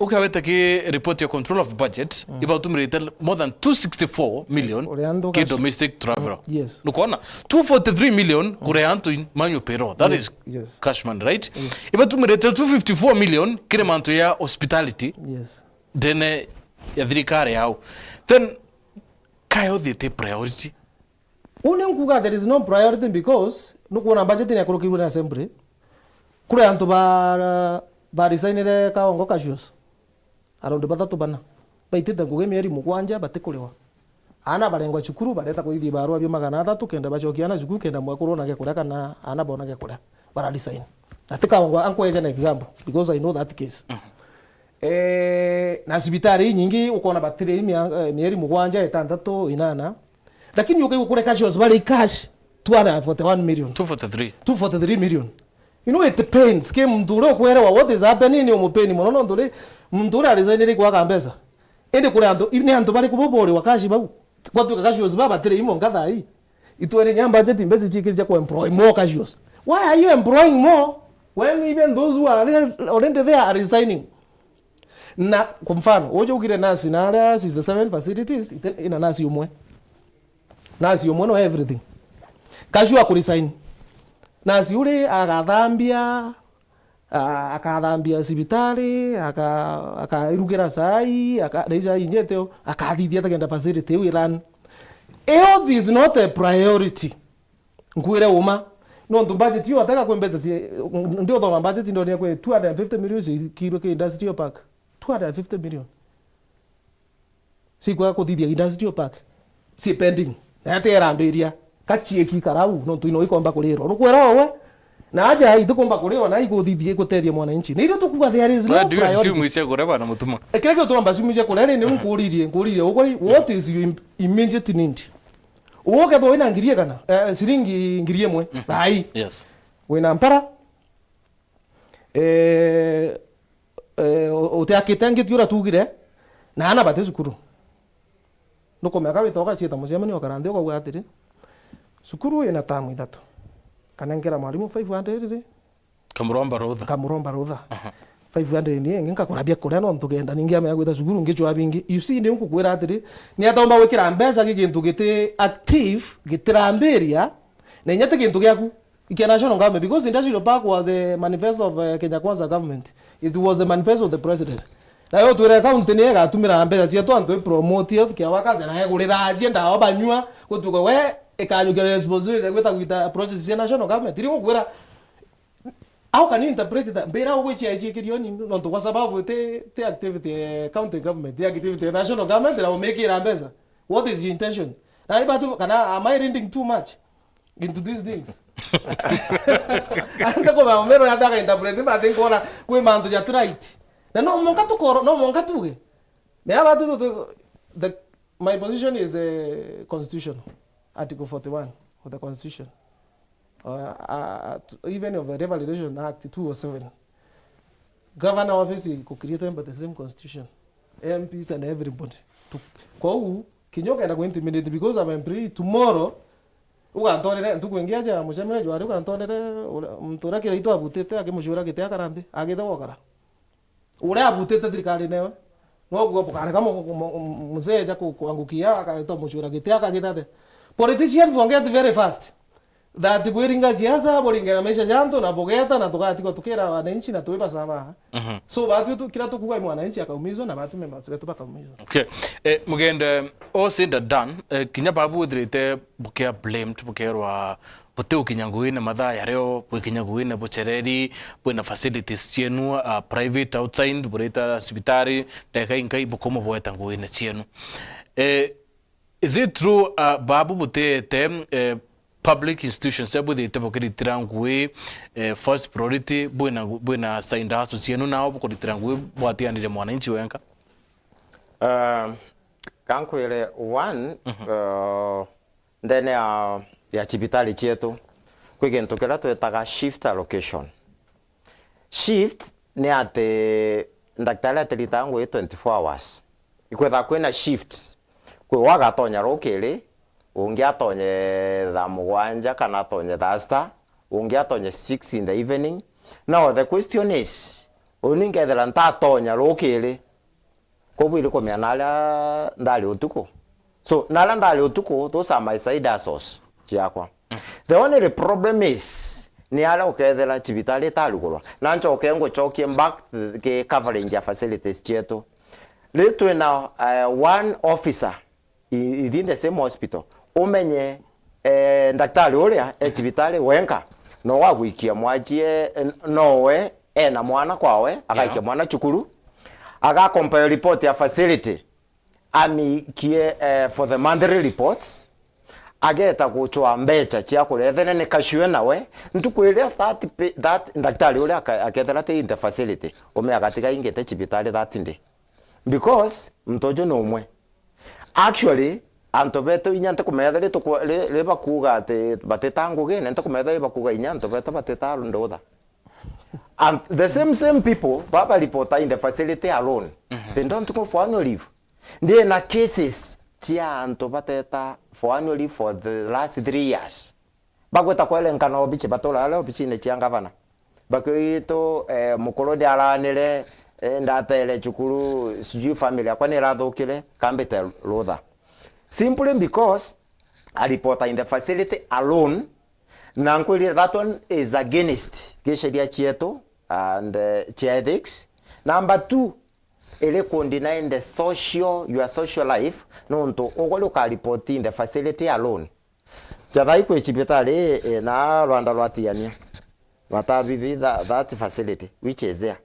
Ukaweta ki report ya control of budget about tumrete more than 264 million ki domestic travel. Yes. Nukuona 243 million kureanto in manyo payroll. That is cash money, right? About tumrete 254 million kire manto ya hospitality. Yes. Dene ya thirikari yao. Then kayo the priority. Unenkuga there is no priority because nukuona budget ni akorokiwa na assembly. Kure anto ba designere ka ongo casuals around batatu bana baitete nguge mieri mugwanja batikuliwa ana barengwa cukuru bareta kuithi barua byo 300 kenda bachokiana cukuru kenda mwakuru na gekura kana ana bona gekura bara design natika ongo anko eja na example because I know that case. Na sibitari nyingi ukona batire mieri mugwanja etandatu inana lakini yuko kure casuals bali cash 241 million 243 million. You know it depends. Ke mndure kwera what is happening ni umupeni mono ndure mndure alizainire kwa kambeza. Ende kule ando ibne ando bali kubobole wakashi babu. Kwa tu kakashi baba tire imo ngada hii. Itwere nyamba budget mbezi chikiri kwa employ more casuals. Why are you employing more when even those who are already there are resigning? Na kwa mfano, oje ukire nasi na ALIAS is the 7 facilities ina nasi umwe. Nasi umwe no everything. Casual ku resign. Nasi ule akadhambia sibitari akairugera sai akaisa injeteo akathithia tagenda facility we run. Health is not a priority. Ngwire uma no ndo budget yo ataka kwembeza ndio ndo budget ndio ni kwa 250 million kilo ke industrial park 250 million. Si kwa kuthithia industrial park si pending na teramberia kachie kikarau no tuino ikomba kuliro no kwera we na aja itukomba kuliro na iguthithie guteria mwananchi ni ndo tukuga there is no priority mwise kureba na mutuma ekireke utomba sumije kulere ni nkuririe ukori what is your immediate need uoke to ina ngirie kana siringi ngirie mwe bai yes wena mpara uteakitengi tiura tugire na ana bate sukuru nuko meka bitoka chita musemani okarandio kwa atiri sukuru ina tamu ithatu kanengera mwalimu 500 kamuromba rutha 500 ni nginga kurabia kuria no ntugenda ningia me gwita sukuru ngichwa bingi you see ni nkukwira atiri ni atomba wikira mbesa gigintu gite active gitiramberia na nyate gintu giaku national government because industrial park was the manifesto of Kenya Kwanza government. It was the manifesto of the president. Na yo tuere account ni ga tumira mbesa cia twantu promote kia wakaze na yegurira agenda obanywa gutuko we ekanyugera responsibility gwita project cia national government iri gukwira how can you interpret that mbera ogwichia ichikirio ni no to kwa sababu te activity county government the activity national government na make it mbesa. What is your intention? Na ibatu kana am I reading too much into these things? Anda kwa mbero nataka interpret ma think ona kwe manto ya right. Na no monka to koro no monka tuge. Me abatu the my position is a constitutional article 41. of the Constitution, even of the Revalidation Act 207. Governor office is created by the same Constitution. MPs and everybody. Kwa kinyoka enda intimidate because I'm free tomorrow. Ukantonere ntukuingia ja mucemere jwari ukantonere mtura kire itu abutete akimushura kite akarande agithe wokara. Ure abutete thirikari newe. No go pokara kama mzee ja kuangukia akaita mushura kite akagitate. Politician forget very fast. That bwiringa siasa boringera mesha janto na bogeta na tukatiko tukera wananchi na tuipa sawa. So watu tu kila tukuwa mwananchi akaumizwa na watu members wetu bakaumizwa. Okay. Mugende all said and done. Kinya babu drite bukia blamed bukerwa buteu kinyanguine madha yareo bwe kinyanguine bochereri bwe na facilities chienu private outside bureta hospitali deka inkai bukomo boeta nguine chienu. Is it true babu butete public institutions able to take tirangwe first priority buena signed house chienu nao ko tirangwe bwati andire mwananchi wenka kankwele one ndene ya chibitali chetu kwigento kila twetaga shift allocation. Shift ni ate ndaktari atilitangwe 24 hours ikwetha kwena shift kwe wagatonya rokele ungi atonye thaa mugwanja kana atonye thaa sita ungi atonye 6 in the evening. Now the question is uningethera ntatonya rukiri kobwire komya nala ndali utuko. So nala ndali utuko those are my side hustles chiakwa. The only problem is ni ala ukethera chibitali talukolwa na nchoke ngo chokie back ke coverage ya facilities chetu letwe na one officer within the same hospital umenye daktari uria chibitali wenka no wagwikia mwajie nowe na mwana kwawe akaikia mwana chukuru aga compare report ya facility amikie for the monthly reports ageta kuchwa mbecha chia kurethene ne kashwe nawe ntukwire that daktari uria akethera te in the facility ome agatika ingete chibitali that day because mtojo no umwe actually antobeto inyante kumethera to leba kuga ate batetangu gene ntakumethera bakuga inyanto beto batetaru ndotha. And the same people baba reporter in the facility alone they don't go for annual leave. There na cases tia anto bateta for annual leave for the last 3 years bagweta kwele nkano biche batola leo bichine cia ngavana bakwito mukorodi aranire ndatele chukuru siju family akwa ni rathukire kambete rotha simply because a reporter in the facility alone nankwiri that one is against gesheria chieto and ethics. Number 2 ele condemn the your social life no nto ogolo ka report in the facility alone jathai kwe chibitali na Rwanda rwatiania watabithi that facility which is there.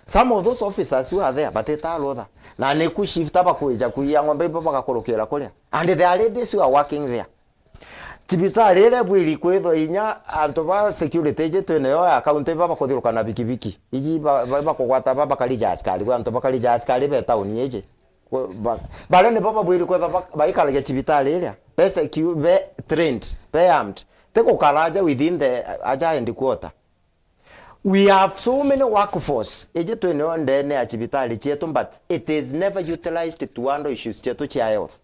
Some of those officers who are there but they are other na ne ku shift aba kuja kuya ngombe baba kakorokera kuria and there are ladies who are working there. Chibitali ile bwiri kwetho inya antoba security je twene yo account baba kuthiruka na bikibiki iji baba kugwata baba kalija askari kwa antoba kalija askari be town yeje bale ne baba bwiri kwetho baikala ya chibitali ile pesa be trained be armed teko kalaja within the agent quarter. We have so many workforce eje twene on ndene ya chibitali chetu but it is never utilized to handle issues chetu cha health.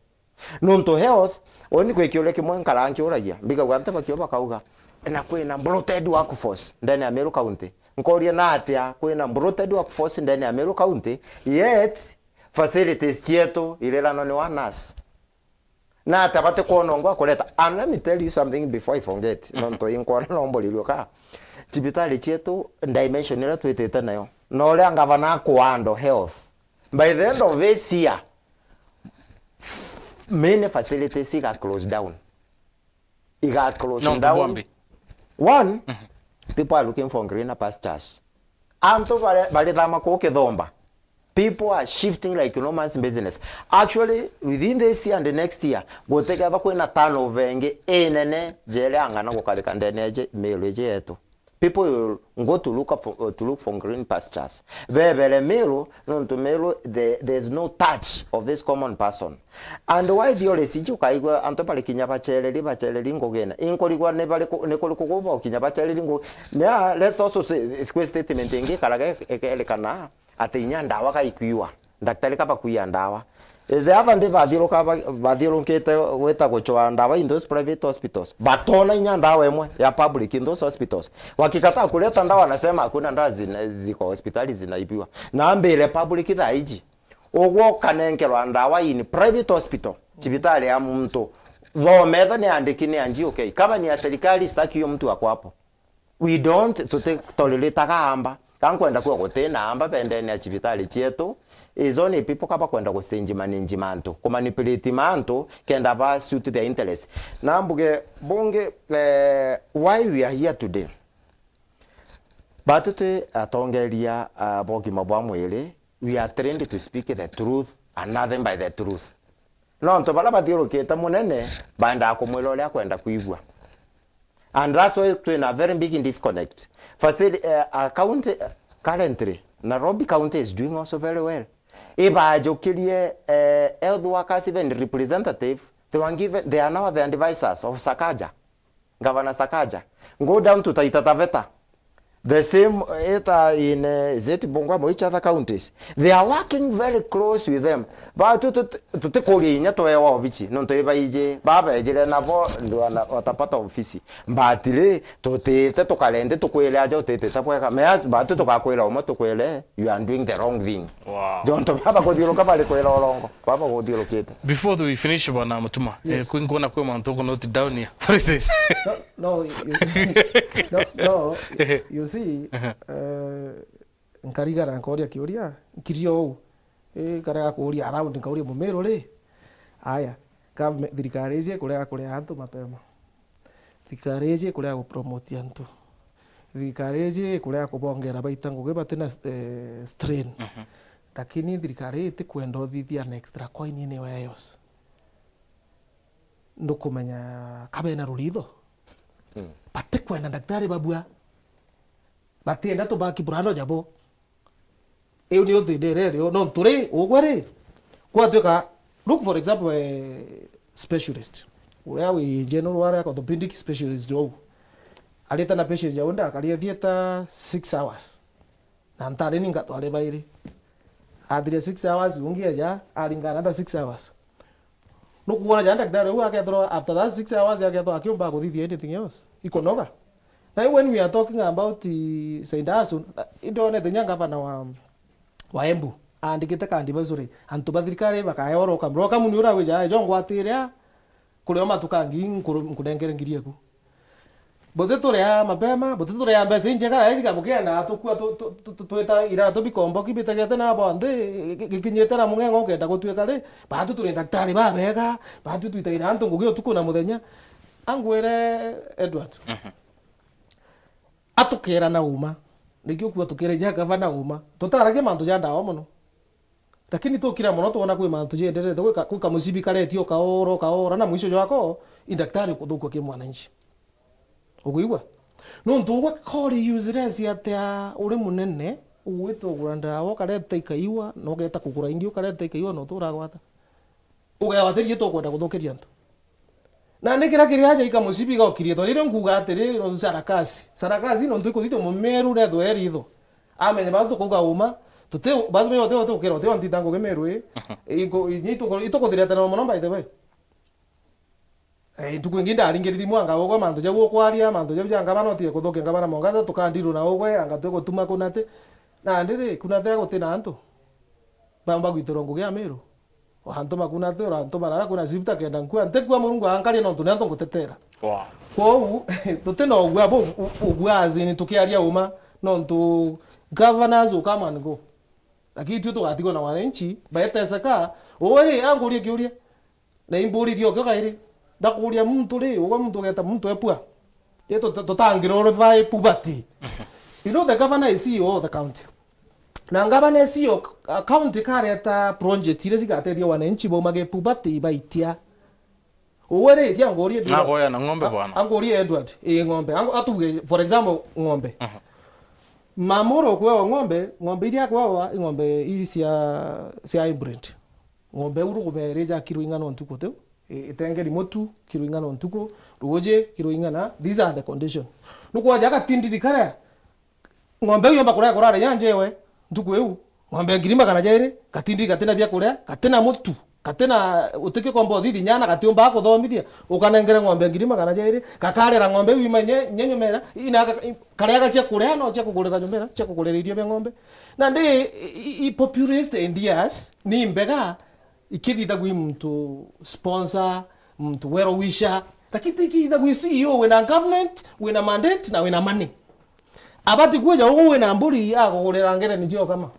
Nonto health oni kwekiole kimwe nkaranki uragia biga gwanta bakyo bakauga na kwina bloated workforce ndani ya Meru County nkoria na atia kwina bloated workforce ndani ya Meru County yet facilities chetu ilela no ni wanas na atabate kuonongwa kuleta. And let me tell you something before I forget nonto inkora nombolilio ka chibitali chetu dimension ile twetete nayo no le ngavana kuando health by the end of this year many facilities got closed down. It got closed down. One, people are looking for greener pastures. Anto balidama ko kedhomba. People are shifting like no man's business. Actually, within this year and the next year, go together ko na turnover nge enene jele angana ko kalika ndeneje meleje yetu. People will go to look for green pastures. Bebele Meru, no to Meru, there's no touch of this common person. And why the ole siju kaigwa antopale kinyabachele lingo gena. Inkoligwa nekoli kukuba kinyabachele lingo. Yeah, let's also say square statement ingi kalaga elekana ate inyandawa kaikuiwa. Daktari kapa kuyandawa. Is the other day badilo nkete weta gochoa ndawa in those private hospitals. Batona inyandawa emwe ya public in those hospitals. Wakikataa kuleta ndawa nasema hakuna ndawa ziko hospitali zinaibiwa. Na mbele public thaiji. Ogwo kanenkelwa ndawa in private hospital. Chibitali ya mtu. Vomedha ni andikini anji okay. Kama ni ya serikali sitaki hiyo mtu wako hapo. We don't tolerate kahamba. Kankwenda kuwa kutena amba pendeni ya chibitali chetu. Is only people kapa kwenda kustenji maninji manto kumanipulate manto kenda ba suit their interest na mbuge bonge why we are here today batute atongeria bogi mabwamwele we are trained to speak the truth and nothing by the truth no nto bala badiro keta munene banda akomwelo lya kwenda kuigwa and that's why to a very big disconnect facility currently Nairobi County is doing also very well. Iba jokirie health workers even representative they are now the advisors of Sakaja, Governor Sakaja. Go down to Taita Taveta. The same in Bongamo, each other counties. They are working very close with them. But to take Korea to a wabichi, non to Ebaije, Baba, Jelenavo, Watapata office. But to Kalende to Quelajo, Tapuaka, Meas, but to Kakwela, to Quele, you are doing the wrong thing. Wow. Don't Papa go to Papa go to locate. Before we finish, Mutuma, couldn't go to talk note down here. No, you see, nkarigara nkoria kiuria kirio karaga kuria around nkoria mumero le aya ka thirikareje kuria kuria antu mapema thirikareje kuria gupromote antu thirikareje kuria kubongera baita nguge batena strain lakini thirikare ite kwenda uthithia na extra coin ni weyos ndukumenya kabena rulido pate kwenda daktari babua batienda to baki burano jabo eu ni othindere rio no turi ugwari kwa tuka look for example a specialist where we general ware orthopedic specialist jo aleta na patient ya unda akalia theater 6 hours na ntare ninga twale bairi adria 6 hours ungia ja alingana na 6 hours no kuona ja daktari huyu akethro after that 6 hours yakethro akiomba kuthithia anything else ikonoga. Now when we are talking about the Saindasun, indone the nyanga bana wa Embu andikite kandi bazuri antu bathirikare bakayoro kamroka munura weja jongo atiria kurio matukangi nkudengere ngirie ku botetore ya mapema botetore ya mbese nje kara ethika bugenda tukua tweta ira to bikombo kibitegete na bonde gikinyete na mungengo ngenda gutweka ri batu turi daktari babega batu twitaira antu ngugio tukuna muthenya angwere Edward atukera na uma nikio kuwa tukere jaga bana uma tutarage mantu ja ndawa muno lakini tukira muno tuona kwi mantu je ndere kuka musibi karetio kaora na mwisho wako daktari kuthuko ke mwananchi uguigwa no ntugwa kori useless atia uri munene ugwito guranda wo kareta ikaiwa no geta kugura ingio kareta ikaiwa no turagwata ugawaterie to kwenda guthukiria ntu na nekira kiri haja ika musibi ga okirie to rire nguga atiri no sarakasi no ntuko thito mumeru ne thweri tho amenye ba to kuga uma tute ba me ote ukero te antitango ke meru ingo ito ko direta no mono by the way tuko nginda aringiriri mwanga wogo manto ja wo kwaria manto ja byanga bano tie kuthoke ngabana mongaza tukandiru na ogwe anga twego tuma kunate na ndire kunate gutina antu bamba gwitorongo gya meru hanto makuna tora hanto marara kuna zibta kenda nkwa ntekwa murungu ankali no tunanto gutetera kwa tutena ogwa bo ogwazi ni tukiaria uma no ntu governors ukama ngo lakini tu tukatigo na wananchi baeteseka owe angurie kiuria na imburi dio kairi ndakuria mtu ri ugo mtu geta mtu epua yeto tutangiro vai pubati you know the governor is CEO of the county na ngabana CEO county kareta project ile zigateria wananchi bo mage pubati baitia uwere tia ngorie na goya na ng'ombe bwana angorie Edward ng'ombe atuge for example ng'ombe mamoro kwa ng'ombe iria kwa ng'ombe hizi cia hybrid ng'ombe urugumereja kilo ingana ntuko te itengeri motu kilo ingana ntuko ruoje kilo ingana. These are the condition nukwa jaga tindiri kare ng'ombe yomba kurara yanjewe ntuko eu ng'ombe ngirima kana jaire katindiri katena bia kuria katena motu katena utike kombo thidi nyana katiomba kuthomithia ukanengere ng'ombe ngirima kana jaire kakarera ng'ombe wimanye nyenyomera ina karega cia kuria no cia kugurira nyomera cia kugurira irio bia ng'ombe na ndi populist endias ni mbega ikithitha gwi mtu sponsor mtu wero wisha lakini ikithitha gwi CEO wina government wina mandate na wina money abati kuja ugo wina mburi akugurira ngere nijio kama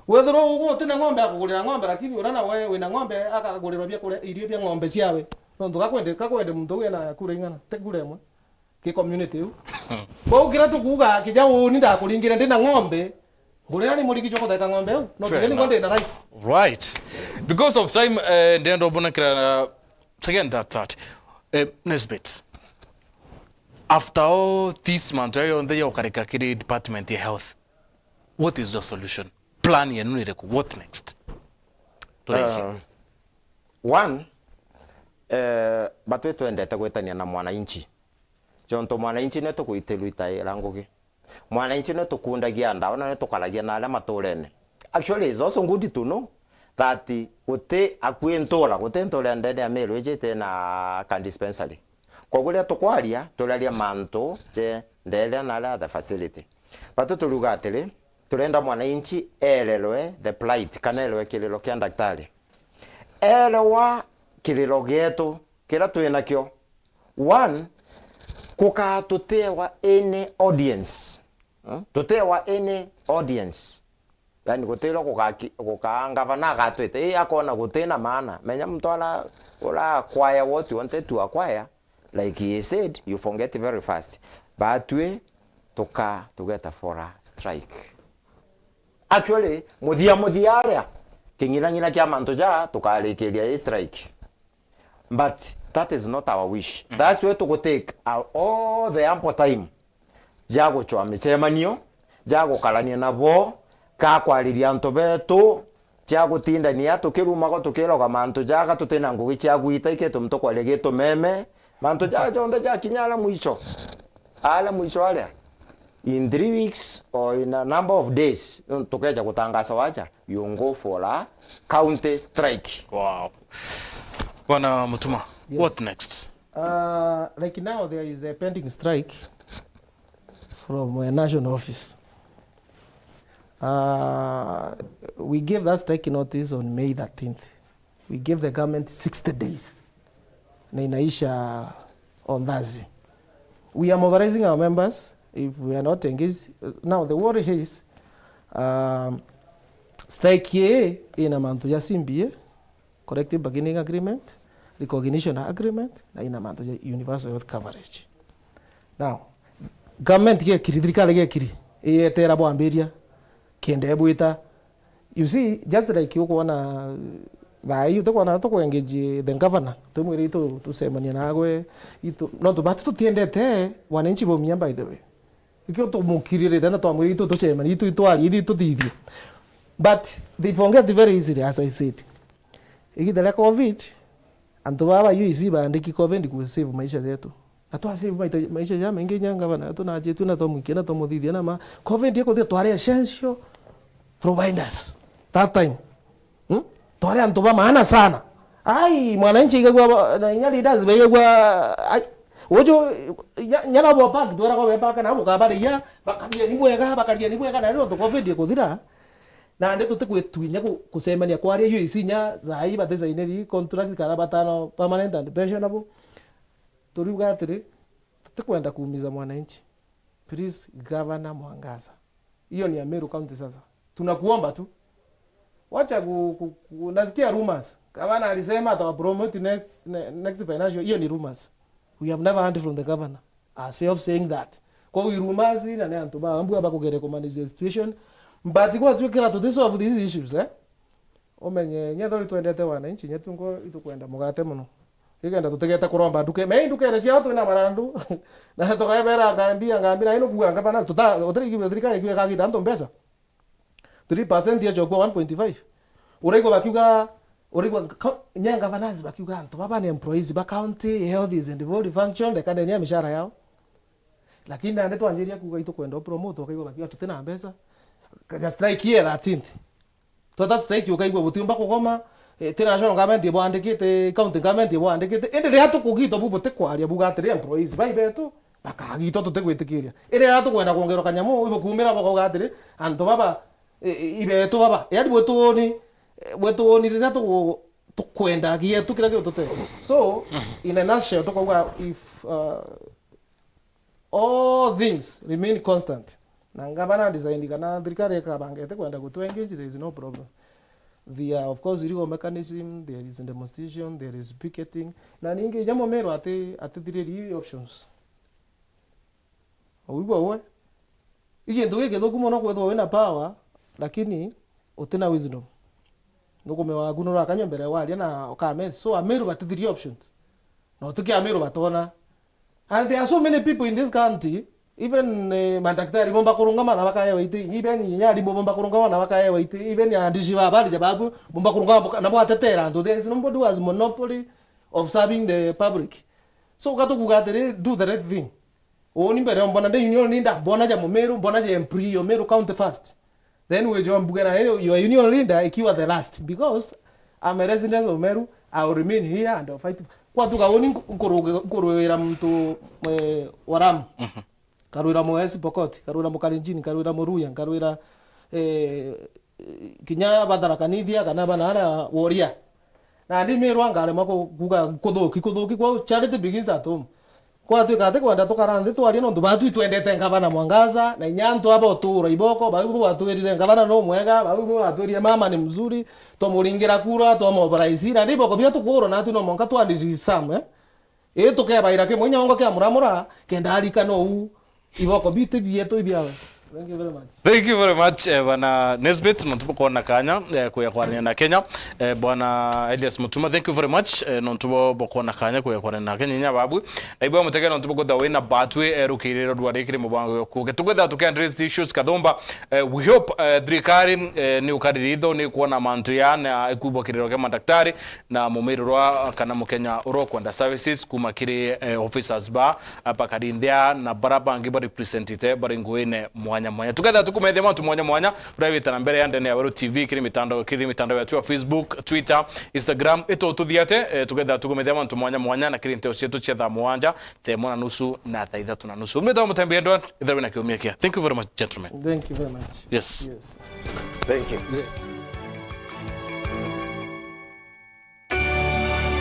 wethero ugo tena ng'ombe akugurira ng'ombe lakini urana wewe wina ng'ombe akagurira bia kule irio bia ng'ombe ciawe no kakwende muntu wina kure ingana te kure mwe ki community u bo ukira tukuga kija uni ndakuringira ndina ng'ombe ngurira ni muri kichoko theka ng'ombe u no tugeni ng'ombe na rights right because of time ndendo bona kira second that Nesbit after all this month on the yokarika kiri department of health what is the solution plan yenu ni reku what next one batwe twendete gwetania na mwananchi jonto mwananchi ne tukuitiru itaira ngugi mwananchi ne tukundagia ndawa na tukaragia na ala maturene actually is also good to know that uti akuentora gutentora ndende ya MERU ejete na can dispensary koguria tukwaria turaria manto je ndele na ala the facility batu turuga atiri turenda mwananchi elelwe the plight kanelwe kililo kia daktari elewa kililo getu kila tuinakio one kuka tutewa any audience tutewa any audience yani gutelo kukaanga bana gatwete akona gutena maana menya mtwala ula acquire what you wanted to acquire like he said you forget very fast but we together for a strike actually muthia aria kingina kia manto ja tukalekeria a strike but that is not our wish that's why to take all the ample time jago chwa michemanio jago kalania nabo ka kwariria nto betu jago tinda ni atukiruma go tukiroga manto jaga tutena ngugi cia gwita iketo mto kwalegeto meme manto jaga onda ja kinyala mwisho alia in 3 weeks or in a number of days tukeja kutangaza wacha you go for a counter strike. Wow. Bwana Mutuma, yes. What next? Like now there is a pending strike from a national office. We gave that strike notice on May 13th. We gave the government 60 days. Na inaisha on Thursday. We are mobilizing our members. If we are not engaged, now the worry is strike ye ina mantu ya simbie collective bargaining agreement, recognition agreement, na ina mantu ya universal health coverage. Now government ge kiri dirikale ge kiri etera bo amberia kende buita. You see, just like you kuona vai utakwana to engage the governor to mwiri to semania nagwe ito no to batu tiendete wananchi bo miamba by the way ikyo to mukirire dana to mwiri to chemani ito ali to didi but they forget very easily as I said ikidala covid anto baba UIC bandiki covid ku save maisha yetu atwa save maisha ya mengi nyanga bana to na je tu na to mukina to mudidi na ma covid yako de to are essential providers that time tore antoba maana sana ai mwananchi igagwa na nyali dazi begagwa ai ojo nyala bo park dora ko be park na mukabari ya bakaria ni bwega na ndo covid kuthira na ndeto tekwetwinya kusemania kwaria hiyo isinya zai bateza ineri contract kana batano permanent and pensionable turiuga atiri tekwenda kuumiza mwananchi. Please governor Mwangaza, hiyo ni ya Meru County. Sasa tunakuomba tu wacha nasikia rumors gavana alisema atawa promote next financial. Hiyo ni rumors, we have never heard from the governor ourselves saying that. Kwa hiyo rumors na ne antuba ambu abakugere ko manage the situation but kwa tukira to solve these issues omenye nyadori twendete wananchi nyetu ngo itukwenda mugate muno igenda tutegete kuromba nduke me nduke ere cia tu na marandu na tukabera ngambia ino kuga ngabana utari thirikari ikiwe kagita ndo mbeca 3% ya jogwa 1.5 uraigo bakiuga nyanga banazi bakiuga anto baba ni employees ba county health is involved function de kada ni mishahara yao lakini nande twanjiria kuga itu kwenda promote ukaigo bakiuga tutena mbeca kaja strike here 13th tota strike ukaigo butimba kugoma tena national government ibo andikite county government ibo andikite ende ria tukugito bubu tekwaria buga atiri employees bai betu bakagito tutegwitikiria ere atu kwenda kuongero kanyamu ibo kumira bako atiri anto baba ibetu baba yadi bwetoni rira tukwenda gietu kira gio tute so in a nutshell tukauga if all things remain constant na ngabana design kana thirikari kabangete kwenda gutu engage, there is no problem. There are of course legal mechanism, there is demonstration, there is picketing na ninge jamo mero ate three options owibo ige ndoge gedo kumono kwetho wina power lakini utena wisdom nuko mewagunura kanyo mbere wali na okame so ameru but three options no tuki ameru batona and there are so many people in this country even mandaktari bomba kurungama na bakaye waite even nyari bomba kurungama na bakaye waite even andishi babali jababu bomba kurungama na bwatetera and there is nobody who has monopoly of serving the public so kato kugatere do the right thing oni mbere mbona de union linda mbona ja Meru mbona ja Emprio Meru count first then we jo mbugena your union leader ikiwa the last because I'm a resident of Meru, I will remain here and I'll fight kwa tukaoni nkuruwira mtu waramu karuira Moesi Pokoti karuira Mukalenjini karuira Muruya karuira kinya badara kanithia kana banana woria na ndi Meru angale mako kuga kuthuki kwa charity begins at home kwa tukate kwenda tukaranthi twari no ndubatu twendete ngabana Mwangaza na nyanto aba otura iboko babu batwirire ngabana no mwega babu batwirie mama ni mzuri tomuringira kura tomobraisira ndipo kobia tukuro na tu no monka twandiri sam tukeba irake munya ngo kya muramura kenda alika no u iboko bite bieto ibiawe. Thank you very much. Thank you very much bwana NESBIT ntuko na kanya kuya kwarania na Kenya bwana Elias Mutuma, thank you very much ntubo boko na kanya kuya kwarania na Kenya nya babu na ibo mutegera ntubo goda wina batwe rukiriro dwarikire mubango kuge tugeda tukandress issues kadomba we hope thirikari ni ukarirido ni kuona mantu yana ekubokiriro kama daktari na mumirwa kana mukenya urokwenda services kumakiri officers ba apakarindia na barabangi ba representative baringuine mwanya tukada tukumethia matu mwanya urabita na mbere ya ndene ya Weru TV kiri mitandao ya Facebook, Twitter, Instagram ito tuthiate tukada tukumethia matu mwanya na kiri nteo cietu cia thaa mwanja themo na nusu na thaa ithatu na nusu mito mutembe Edward ithawi na kiumia kia. Thank you very much gentlemen. Thank you very much. Yes. Thank you. Yes.